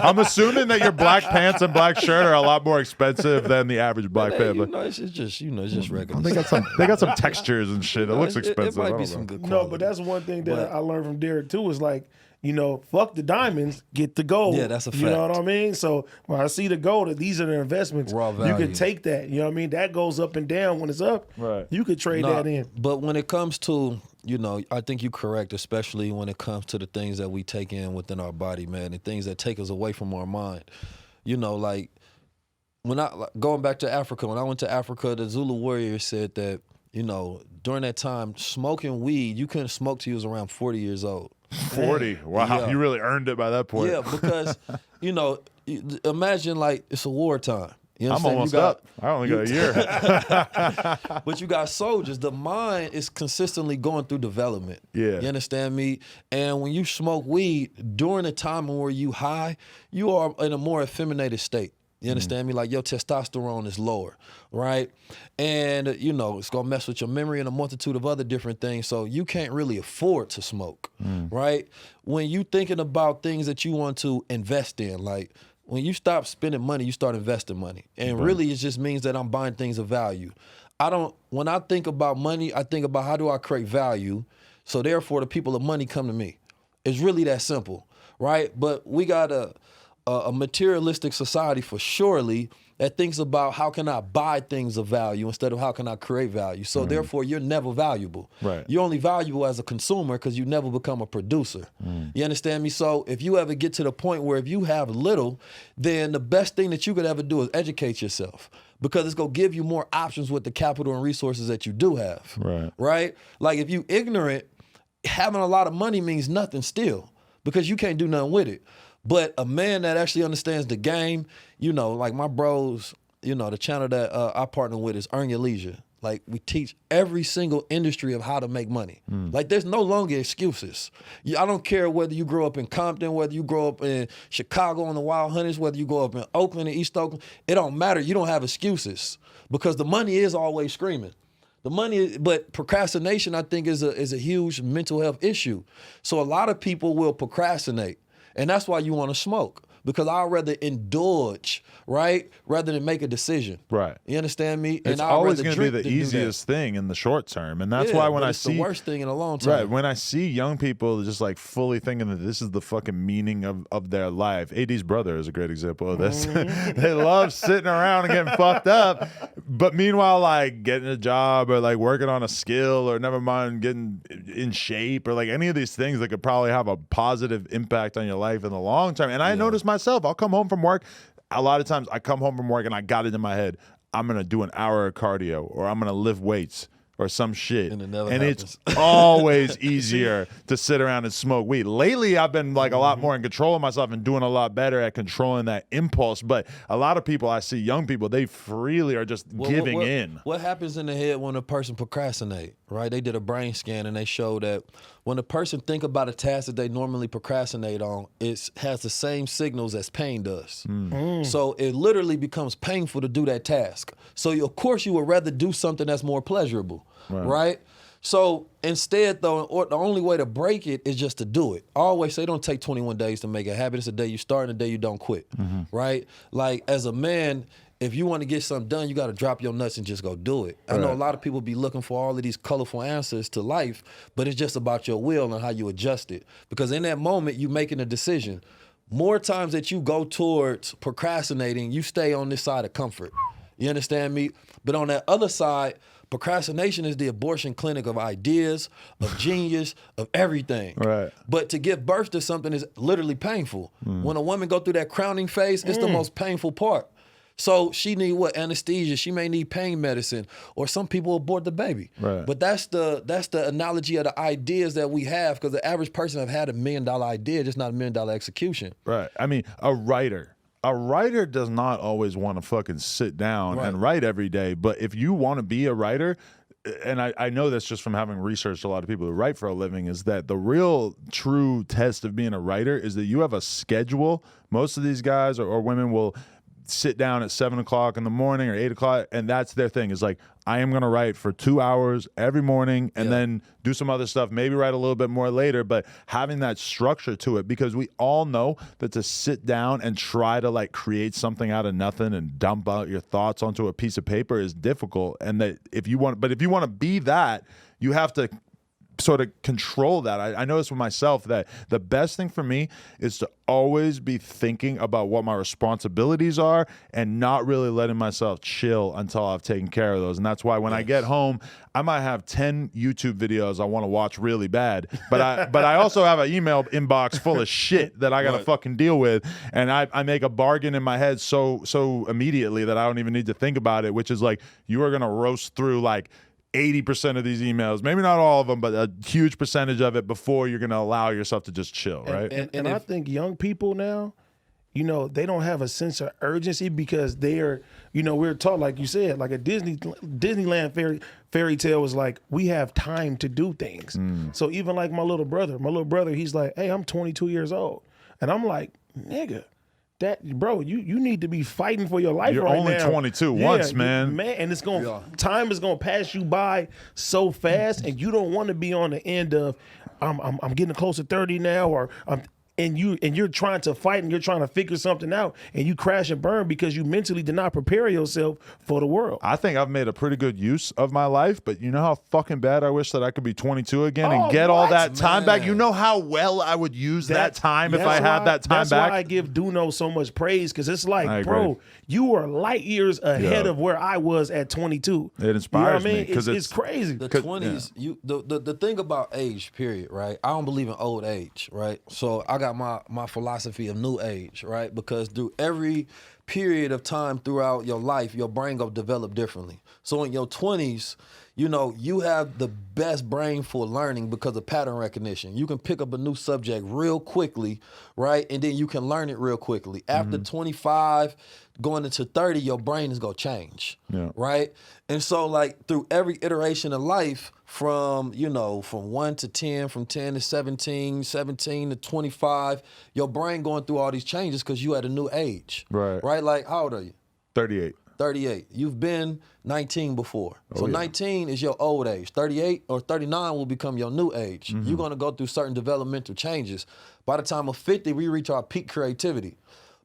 I'm assuming that your black pants and black shirt are a lot more expensive than the average black pant. You know, it's just regular. They got some textures and shit. It looks expensive. It might be some good quality. No, but that's one thing that I learned from Derrick too, is like, you know, fuck the diamonds, get the gold. Yeah, that's a fact. You know what I mean? So when I see the gold, these are the investments. Raw value. You can take that. You know what I mean? That goes up and down. When it's up, right, you could trade that in. But when it comes to, you know, I think you're correct, especially when it comes to the things that we take in within our body, man, and things that take us away from our mind. You know, like going back to Africa, when I went to Africa, the Zulu warrior said that, you know, during that time, smoking weed, you couldn't smoke till you was around 40 years old. 40? Wow, Yeah. You really earned it by that point. Yeah, because, you know, imagine like it's a wartime. You I'm understand? almost up. I only got a year. But you got soldiers. The mind is consistently going through development. Yeah. You understand me? And when you smoke weed, during the time where you high, you are in a more effeminated state. You understand me? Like your testosterone is lower, right? And, you know, it's going to mess with your memory and a multitude of other different things. So you can't really afford to smoke, right? When you thinking about things that you want to invest in, like when you stop spending money, you start investing money. And really it just means that I'm buying things of value. When I think about money, I think about how do I create value, so therefore the people of money come to me. It's really that simple, right? But we got a materialistic society for surely that thinks about how can I buy things of value instead of how can I create value. So therefore you're never valuable. Right. You're only valuable as a consumer because you never become a producer. You understand me? So if you ever get to the point where if you have little, then the best thing that you could ever do is educate yourself, because it's going to give you more options with the capital and resources that you do have. Right. Right? Like if you ignorant, having a lot of money means nothing still, because you can't do nothing with it. But a man that actually understands the game, you know, like my bros, you know, the channel that I partner with is Earn Your Leisure. Like we teach every single industry of how to make money. Like there's no longer excuses. I don't care whether you grow up in Compton, whether you grow up in Chicago on the Wild Hunters, whether you grow up in Oakland and East Oakland. It don't matter. You don't have excuses because the money is always screaming. The money, but procrastination, I think, is a huge mental health issue. So a lot of people will procrastinate. And that's why you want to smoke, because I'd rather indulge, right, rather than make a decision. Right. You understand me? It's always going to be the easiest thing in the short term. And that's why when I see the worst thing in a long time. Right. When I see young people just like fully thinking that this is the fucking meaning of their life. AD's brother is a great example of this. They love sitting around and getting fucked up. But meanwhile, like getting a job or like working on a skill, or never mind getting in shape, or like any of these things that could probably have a positive impact on your life in the long term. And I notice myself, I'll come home from work. A lot of times I come home from work and I got it in my head, I'm going to do an hour of cardio, or I'm going to lift weights or some shit. And it never happens. It's always easier to sit around and smoke weed. Lately, I've been like a lot more in control of myself and doing a lot better at controlling that impulse. But a lot of people I see, young people, they freely are just giving in. What happens in the head when a person procrastinate, right? They did a brain scan and they showed that when a person think about a task that they normally procrastinate on, it has the same signals as pain does. So it literally becomes painful to do that task. So of course you would rather do something that's more pleasurable, right? So instead, though, the only way to break it is just to do it. I always say don't take 21 days to make a habit. It's the day you start and the day you don't quit, right? Like as a man, if you want to get something done, you got to drop your nuts and just go do it. I know a lot of people be looking for all of these colorful answers to life, but it's just about your will and how you adjust it. Because in that moment, you making a decision. More times that you go towards procrastinating, you stay on this side of comfort. You understand me? But on that other side, procrastination is the abortion clinic of ideas, of genius, of everything. Right. But to give birth to something is literally painful. When a woman go through that crowning phase, it's the most painful part. So she need anesthesia. She may need pain medicine, or some people abort the baby. Right. But that's the analogy of the ideas that we have, because the average person have had $1 million idea, just not $1 million execution. Right. I mean, a writer. a writer does not always want to fucking sit down and write every day. But if you want to be a writer, and I know this just from having researched a lot of people who write for a living, is that the real true test of being a writer is that you have a schedule. Most of these guys or women will sit down at 7 o'clock in the morning or 8 o'clock, and that's their thing. Is like, I am going to write for 2 hours every morning and then do some other stuff, maybe write a little bit more later, but having that structure to it, because we all know that to sit down and try to like create something out of nothing and dump out your thoughts onto a piece of paper is difficult. And that if you want to be that, you have to sort of control that. I noticed with myself that the best thing for me is to always be thinking about what my responsibilities are and not really letting myself chill until I've taken care of those. And that's why when I get home, I might have 10 YouTube videos I want to watch really bad, but I also have an email inbox full of shit that I got to fucking deal with. And I make a bargain in my head so immediately that I don't even need to think about it, which is like, you are going to roast through like 80% of these emails, maybe not all of them, but a huge percentage of it before you're going to allow yourself to just chill, right? And I think young people now, you know, they don't have a sense of urgency because they're, you know, we're taught, like you said, like a Disneyland fairy tale was like, we have time to do things. So even like my little brother, he's like, hey, I'm 22 years old. And I'm like, nigga, that, bro, you need to be fighting for your life right now. You're only 22 once, man. And it's time is gonna pass you by so fast, and you don't want to be on the end of I'm getting close to 30 now, or and you're trying to fight and you're trying to figure something out, and you crash and burn because you mentally did not prepare yourself for the world. I think I've made a pretty good use of my life, but you know how fucking bad I wish that I could be 22 again and get all that time back? You know how well I would use that time if I had that time back? That's why I give Duno so much praise, because it's like, bro, you are light years ahead of where I was at 22. It inspires me because it's crazy. The 20s, the thing about age, period, right? I don't believe in old age, right? So I got my philosophy of new age, right? Because through every period of time throughout your life, your brain will develop differently. So in your 20s, you know, you have the best brain for learning because of pattern recognition. You can pick up a new subject real quickly, right? And then you can learn it real quickly. After 25, going into 30, your brain is going to change, right? And so, like, through every iteration of life, from 1 to 10, from 10 to 17, 17 to 25, your brain going through all these changes because you at a new age. Right? Like, how old are you? 38. 38. You've been 19 before. So 19 is your old age. 38 or 39 will become your new age. You're going to go through certain developmental changes. By the time of 50, we reach our peak creativity.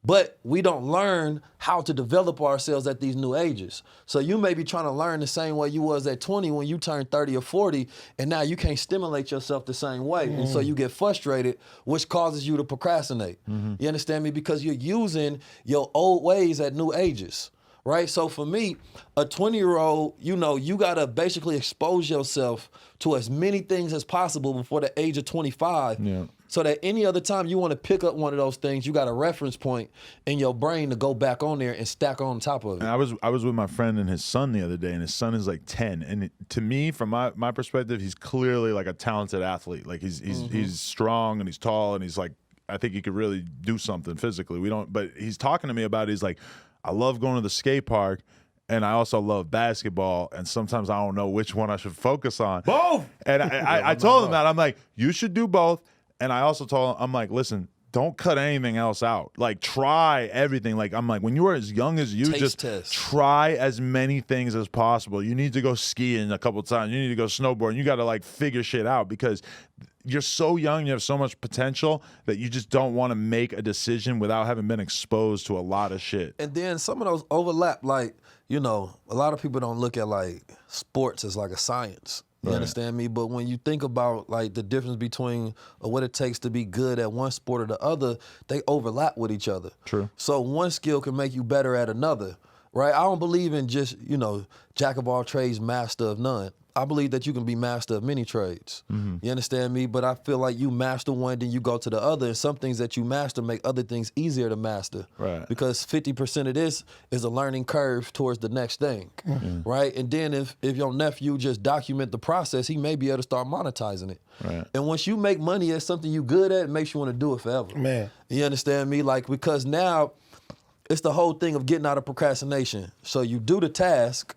But we don't learn how to develop ourselves at these new ages. So you may be trying to learn the same way you was at 20 when you turn 30 or 40, and now you can't stimulate yourself the same way. And so you get frustrated, which causes you to procrastinate. You understand me? Because you're using your old ways at new ages. Right? So for me, a 20-year-old, you know, you got to basically expose yourself to as many things as possible before the age of 25. So that any other time you want to pick up one of those things, you got a reference point in your brain to go back on there and stack on top of it. And I was with my friend and his son the other day, and his son is like 10. And to me, from my perspective, he's clearly like a talented athlete. Like he's strong and he's tall and he's like, I think he could really do something physically. But he's talking to me about it. He's like, I love going to the skate park, and I also love basketball, and sometimes I don't know which one I should focus on. Both! And I told him that. I'm like, you should do both. And I also told him, I'm like, listen, don't cut anything else out. Like, try everything. Like, I'm like, when you are as young as you, try as many things as possible. You need to go skiing a couple times. You need to go snowboarding. You got to, like, figure shit out because you're so young, you have so much potential that you just don't want to make a decision without having been exposed to a lot of shit. And then some of those overlap, like, you know, a lot of people don't look at, like, sports as, like, a science. You understand me? But when you think about, like, the difference between what it takes to be good at one sport or the other, they overlap with each other. True. So one skill can make you better at another, right? I don't believe in just, you know, jack of all trades, master of none. I believe that you can be master of many trades. You understand me? But I feel like you master one, then you go to the other. And some things that you master make other things easier to master. Right. Because 50% of this is a learning curve towards the next thing. Right? And then if your nephew just document the process, he may be able to start monetizing it. Right. And once you make money at something you good at, it makes you want to do it forever. Man. You understand me? Like, because now it's the whole thing of getting out of procrastination. So you do the task,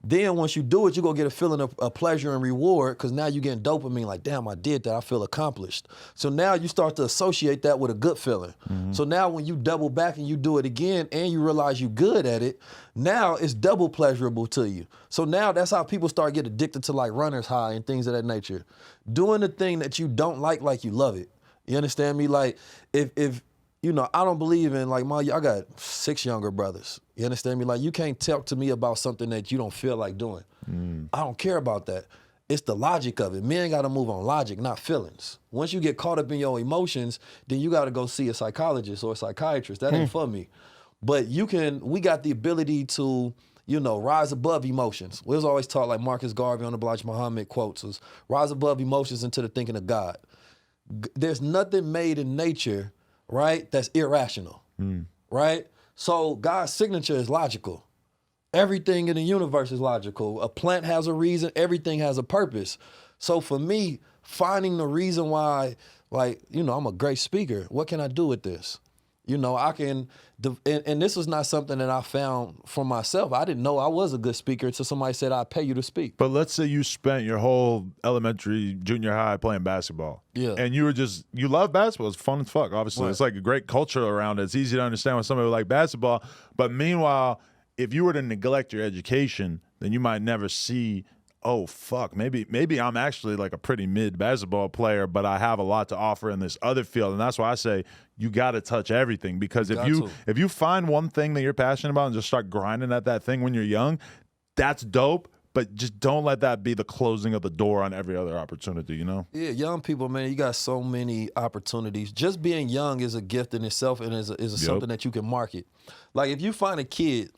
then once you do it, you're going to get a feeling of pleasure and reward because now you're getting dopamine like, damn, I did that. I feel accomplished. So now you start to associate that with a good feeling. So now when you double back and you do it again and you realize you're good at it, now it's double pleasurable to you. So now that's how people start getting addicted to like runner's high and things of that nature. Doing the thing that you don't like you love it. You understand me? Like if you know, I don't believe in like I got 6 younger brothers. You understand me? Like you can't talk to me about something that you don't feel like doing. I don't care about that. It's the logic of it. Men got to move on logic, not feelings. Once you get caught up in your emotions, then you got to go see a psychologist or a psychiatrist. That ain't for me. But we got the ability to, you know, rise above emotions. We was always taught like Marcus Garvey on the Elijah Muhammad quotes was rise above emotions into the thinking of God. There's nothing made in nature, right, that's irrational, right? So God's signature is logical. Everything in the universe is logical. A plant has a reason, everything has a purpose. So for me, finding the reason why, like, you know, I'm a great speaker. What can I do with this? You know, I can, and this was not something that I found for myself. I didn't know I was a good speaker until somebody said, I'll pay you to speak. But let's say you spent your whole elementary, junior high playing basketball. Yeah. And you love basketball. It's fun as fuck, obviously. Right. It's like a great culture around it. It's easy to understand when somebody would like basketball. But meanwhile, if you were to neglect your education, then you might never see, oh, fuck, maybe I'm actually like a pretty mid basketball player, but I have a lot to offer in this other field. And that's why I say you got to touch everything, because if you find one thing that you're passionate about and just start grinding at that thing when you're young, that's dope. But just don't let that be the closing of the door on every other opportunity, you know? Yeah, young people, man, you got so many opportunities. Just being young is a gift in itself and is something that you can market. Like if you find a kid,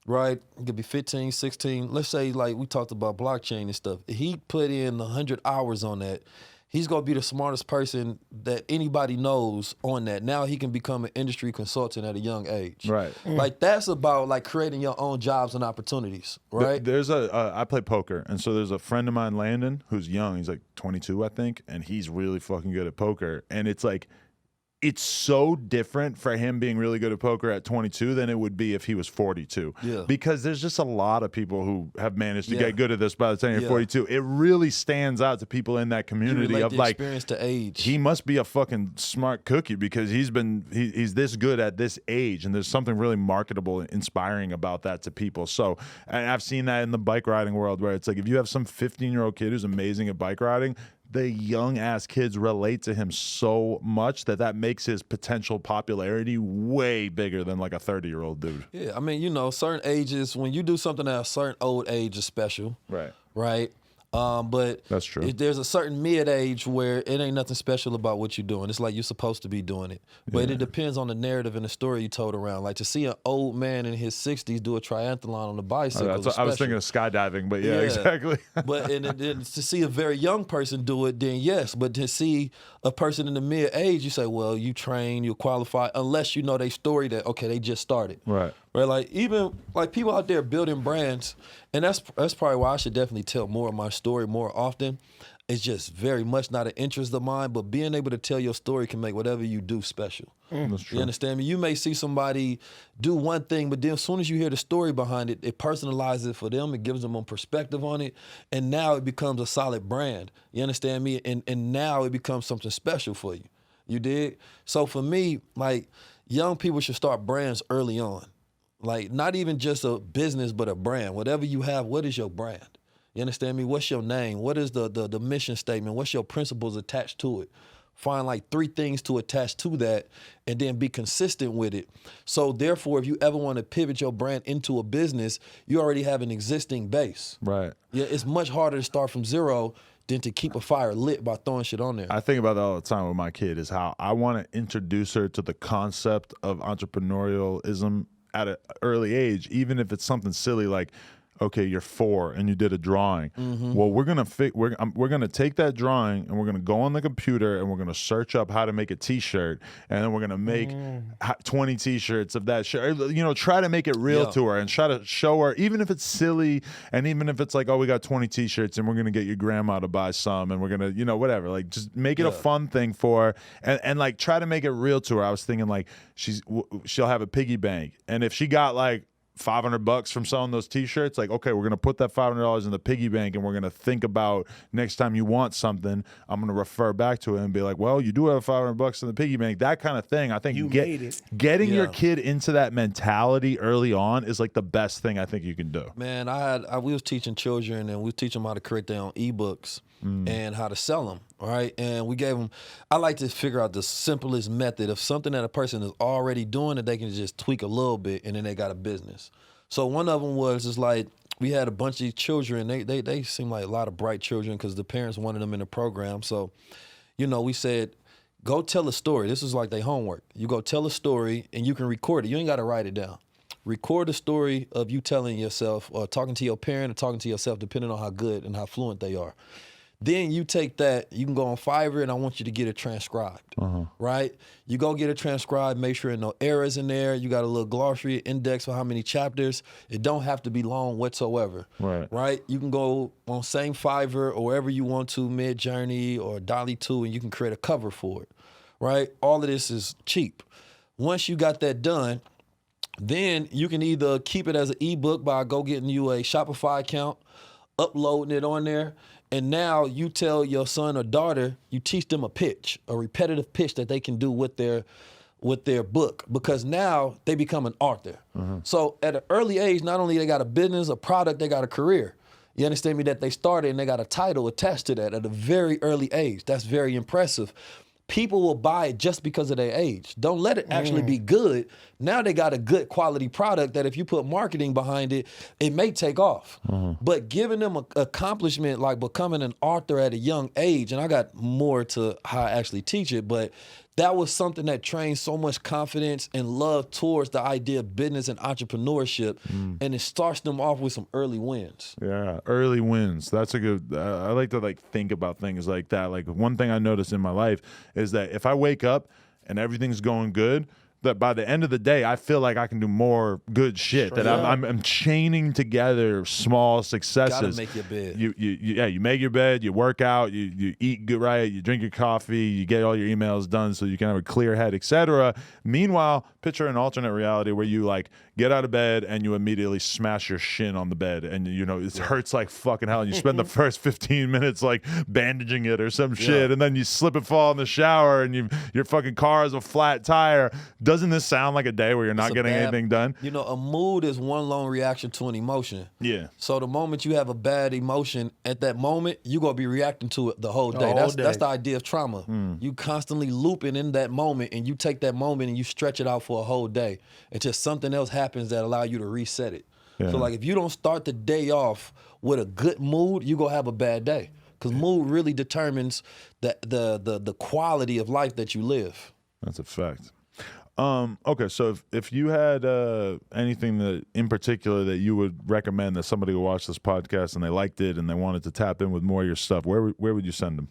right, it could be 15, 16, let's say like we talked about blockchain and stuff. He put in 100 hours on that. He's going to be the smartest person that anybody knows on that. Now he can become an industry consultant at a young age. Right. Like that's about like creating your own jobs and opportunities, right? There's I play poker, and so there's a friend of mine, Landon, who's young. He's like 22, I think, and he's really fucking good at poker. And it's like, it's so different for him being really good at poker at 22 than it would be if he was 42. Yeah. Because there's just a lot of people who have managed to get good at this by the time you're Yeah. 42. It really stands out to people in that community of the like, experience to age. he must be a fucking smart cookie because he's this good at this age, and there's something really marketable and inspiring about that to people. So, and I've seen that in the bike riding world where it's like if you have some 15-year-old kid who's amazing at bike riding, the young ass kids relate to him so much that makes his potential popularity way bigger than like a 30-year-old dude. Yeah, I mean, you know, certain ages, when you do something at a certain old age is special. Right? But That's true. There's a certain mid-age where it ain't nothing special about what you're doing. It's like you're supposed to be doing it. But it depends on the narrative and the story you told around. Like to see an old man in his 60s do a triathlon on a bicycle I was thinking of skydiving, but yeah. Exactly. But and to see a very young person do it, then yes. But to see a person in the mid-age, you say, well, you train, you qualify, unless you know their story that, okay, they just started. Right. Like even like people out there building brands, and that's probably why I should definitely tell more of my story more often. It's just very much not an interest of mine, but being able to tell your story can make whatever you do special. That's true. You understand me? You may see somebody do one thing, but then as soon as you hear the story behind it, it personalizes it for them, it gives them a perspective on it, and now it becomes a solid brand. You understand me? And now it becomes something special for you. You dig? So for me, like young people should start brands early on. Like not even just a business, but a brand. Whatever you have, what is your brand? You understand me? What's your name? What is the mission statement? What's your principles attached to it? Find like 3 things to attach to that and then be consistent with it. So therefore, if you ever want to pivot your brand into a business, you already have an existing base. Right. Yeah, it's much harder to start from zero than to keep a fire lit by throwing shit on there. I think about that all the time with my kid is how I want to introduce her to the concept of entrepreneurialism at an early age, even if it's something silly like okay, you're 4 and you did a drawing. Well, we're gonna take that drawing and we're gonna go on the computer and we're gonna search up how to make a T-shirt, and then we're gonna make 20 T-shirts of that shirt. You know, try to make it real to her and try to show her, even if it's silly, and even if it's like, oh, we got 20 T-shirts and we're gonna get your grandma to buy some, and we're gonna, you know, whatever. Like, just make it a fun thing for her, and like try to make it real to her. I was thinking like she'll have a piggy bank, and if she got like $500 from selling those T-shirts, like, okay, we're going to put that $500 in the piggy bank, and we're going to think about next time you want something, I'm going to refer back to it and be like, well, you do have $500 in the piggy bank, that kind of thing. I think getting your kid into that mentality early on is like the best thing I think you can do. Man, we was teaching children, and we teach them how to create their own ebooks and how to sell them, right? And we gave them, I like to figure out the simplest method of something that a person is already doing that they can just tweak a little bit, and then they got a business. So one of them was just like, we had a bunch of children. They seemed like a lot of bright children because the parents wanted them in the program. So, you know, we said, go tell a story. This was like their homework. You go tell a story, and you can record it. You ain't got to write it down. Record a story of you telling yourself, or talking to your parent, or talking to yourself, depending on how good and how fluent they are. Then you take that, you can go on Fiverr, and I want you to get it transcribed, right? You go get it transcribed, make sure no errors in there. You got a little glossary index for how many chapters. It don't have to be long whatsoever, right? You can go on same Fiverr or wherever you want to, Midjourney or Dolly 2, and you can create a cover for it, right? All of this is cheap. Once you got that done, then you can either keep it as an ebook by go getting you a Shopify account, uploading it on there, and now you tell your son or daughter, you teach them a pitch, a repetitive pitch that they can do with their book, because now they become an author. So at an early age, not only they got a business, a product, they got a career. You understand me? That they started and they got a title attached to that at a very early age. That's very impressive. People will buy it just because of their age. Don't let it actually be good. Now they got a good quality product that if you put marketing behind it, it may take off. But giving them an accomplishment like becoming an author at a young age, and I got more to how I actually teach it, but that was something that trained so much confidence and love towards the idea of business and entrepreneurship, and it starts them off with some early wins. Yeah, early wins. That's a good. I like to like think about things like that. Like one thing I noticed in my life is that if I wake up and everything's going good, that by the end of the day, I feel like I can do more good shit. That I'm chaining together small successes. Gotta make your bed. You make your bed, you work out, you eat good, right? You drink your coffee, you get all your emails done so you can have a clear head, etc. Meanwhile, picture an alternate reality where you like get out of bed and you immediately smash your shin on the bed, and you know it hurts like fucking hell, and you spend the first 15 minutes like bandaging it or some shit, and then you slip and fall in the shower, and your fucking car has a flat tire. Doesn't this sound like a day where you're not getting anything done? You know, a mood is one long reaction to an emotion. Yeah. So the moment you have a bad emotion, at that moment, you're going to be reacting to it the whole day. That's the idea of trauma. You constantly looping in that moment, and you take that moment and you stretch it out for a whole day until something else happens that allow you to reset it. Yeah. So like if you don't start the day off with a good mood, you're going to have a bad day. Because mood really determines the quality of life that you live. That's a fact. Okay, so if you had anything that in particular that you would recommend that somebody would watch this podcast and they liked it and they wanted to tap in with more of your stuff, where would you send them?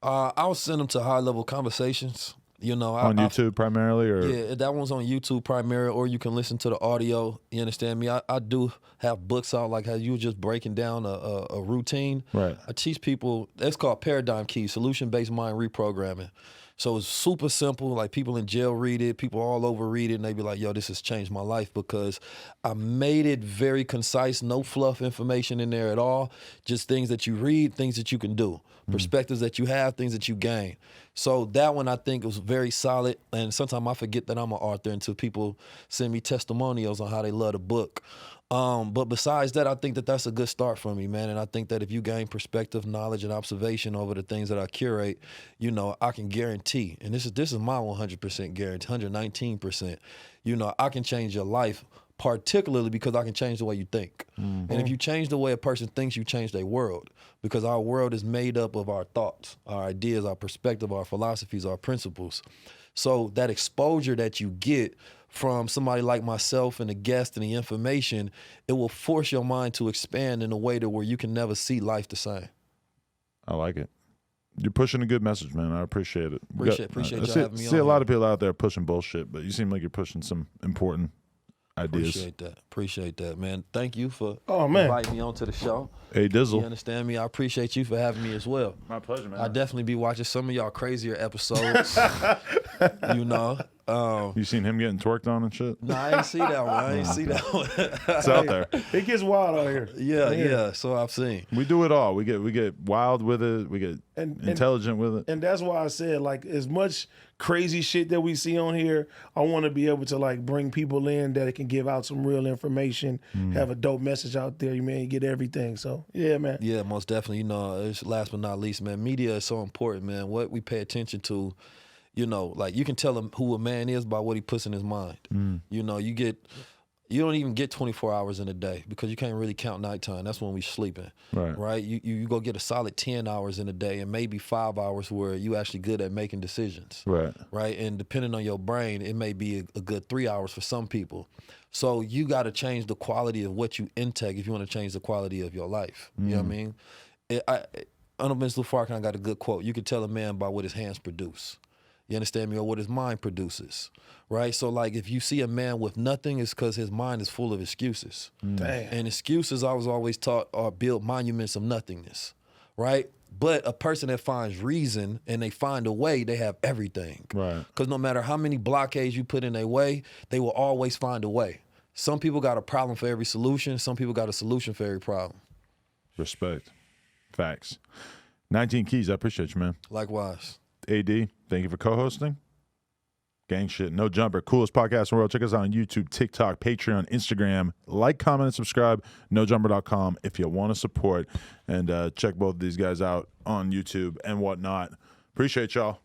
I would send them to High Level Conversations. You know, on YouTube primarily, or yeah, that one's on YouTube primarily, or you can listen to the audio. You understand me? I do have books out, like how you were just breaking down a routine. Right. I teach people. It's called Paradigm Key, Solution-Based Mind Reprogramming. So it's super simple. Like people in jail read it, people all over read it, and they be like, yo, this has changed my life because I made it very concise, no fluff information in there at all. Just things that you read, things that you can do, perspectives that you have, things that you gain. So that one I think was very solid. And sometimes I forget that I'm an author until people send me testimonials on how they love the book. But besides that, I think that that's a good start for me, man. And I think that if you gain perspective, knowledge, and observation over the things that I curate, you know, I can guarantee, and this is my 100% guarantee, 119%, you know, I can change your life, particularly because I can change the way you think. And if you change the way a person thinks, you change their world, because our world is made up of our thoughts, our ideas, our perspective, our philosophies, our principles. So that exposure that you get from somebody like myself and the guest and the information, it will force your mind to expand in a way to where you can never see life the same. I like it. You're pushing a good message, man. I appreciate it. Appreciate y'all having me on. I see a lot of people out there pushing bullshit, but you seem like you're pushing some important ideas. Appreciate that, man. Thank you for man. inviting me onto the show. Hey, Dizzle. You understand me? I appreciate you for having me as well. My pleasure, man. I definitely be watching some of y'all crazier episodes. You know. You seen him getting twerked on and shit? No, I ain't see that one. It's out there. It gets wild out here. Yeah. So I've seen. We do it all. We get wild with it. We get intelligent with it. And that's why I said, like, as much crazy shit that we see on here, I want to be able to, like, bring people in that it can give out some real information, have a dope message out there, you get everything. So, yeah, man. Yeah, most definitely. You know, it's last but not least, man, media is so important, man. What we pay attention to, you know, like, you can tell him who a man is by what he puts in his mind. You know, you don't even get 24 hours in a day because you can't really count nighttime. That's when we sleeping, right? You go get a solid 10 hours in a day and maybe 5 hours where you actually good at making decisions, right? And depending on your brain, it may be a good 3 hours for some people. So you got to change the quality of what you intake if you want to change the quality of your life. You know what I mean? Honorable Mr. Farrakhan got a good quote. You can tell a man by what his hands produce. You understand me? Or what his mind produces, right? So, like, if you see a man with nothing, it's because his mind is full of excuses. Damn. And excuses, I was always taught, are built monuments of nothingness, right? But a person that finds reason and they find a way, they have everything. Right. Because no matter how many blockades you put in their way, they will always find a way. Some people got a problem for every solution. Some people got a solution for every problem. Respect. Facts. 19 Keys, I appreciate you, man. Likewise. AD, thank you for co-hosting. Gang shit, No Jumper, coolest podcast in the world. Check us out on YouTube, TikTok, Patreon, Instagram. Like, comment, and subscribe. NoJumper.com if you want to support. And check both of these guys out on YouTube and whatnot. Appreciate y'all.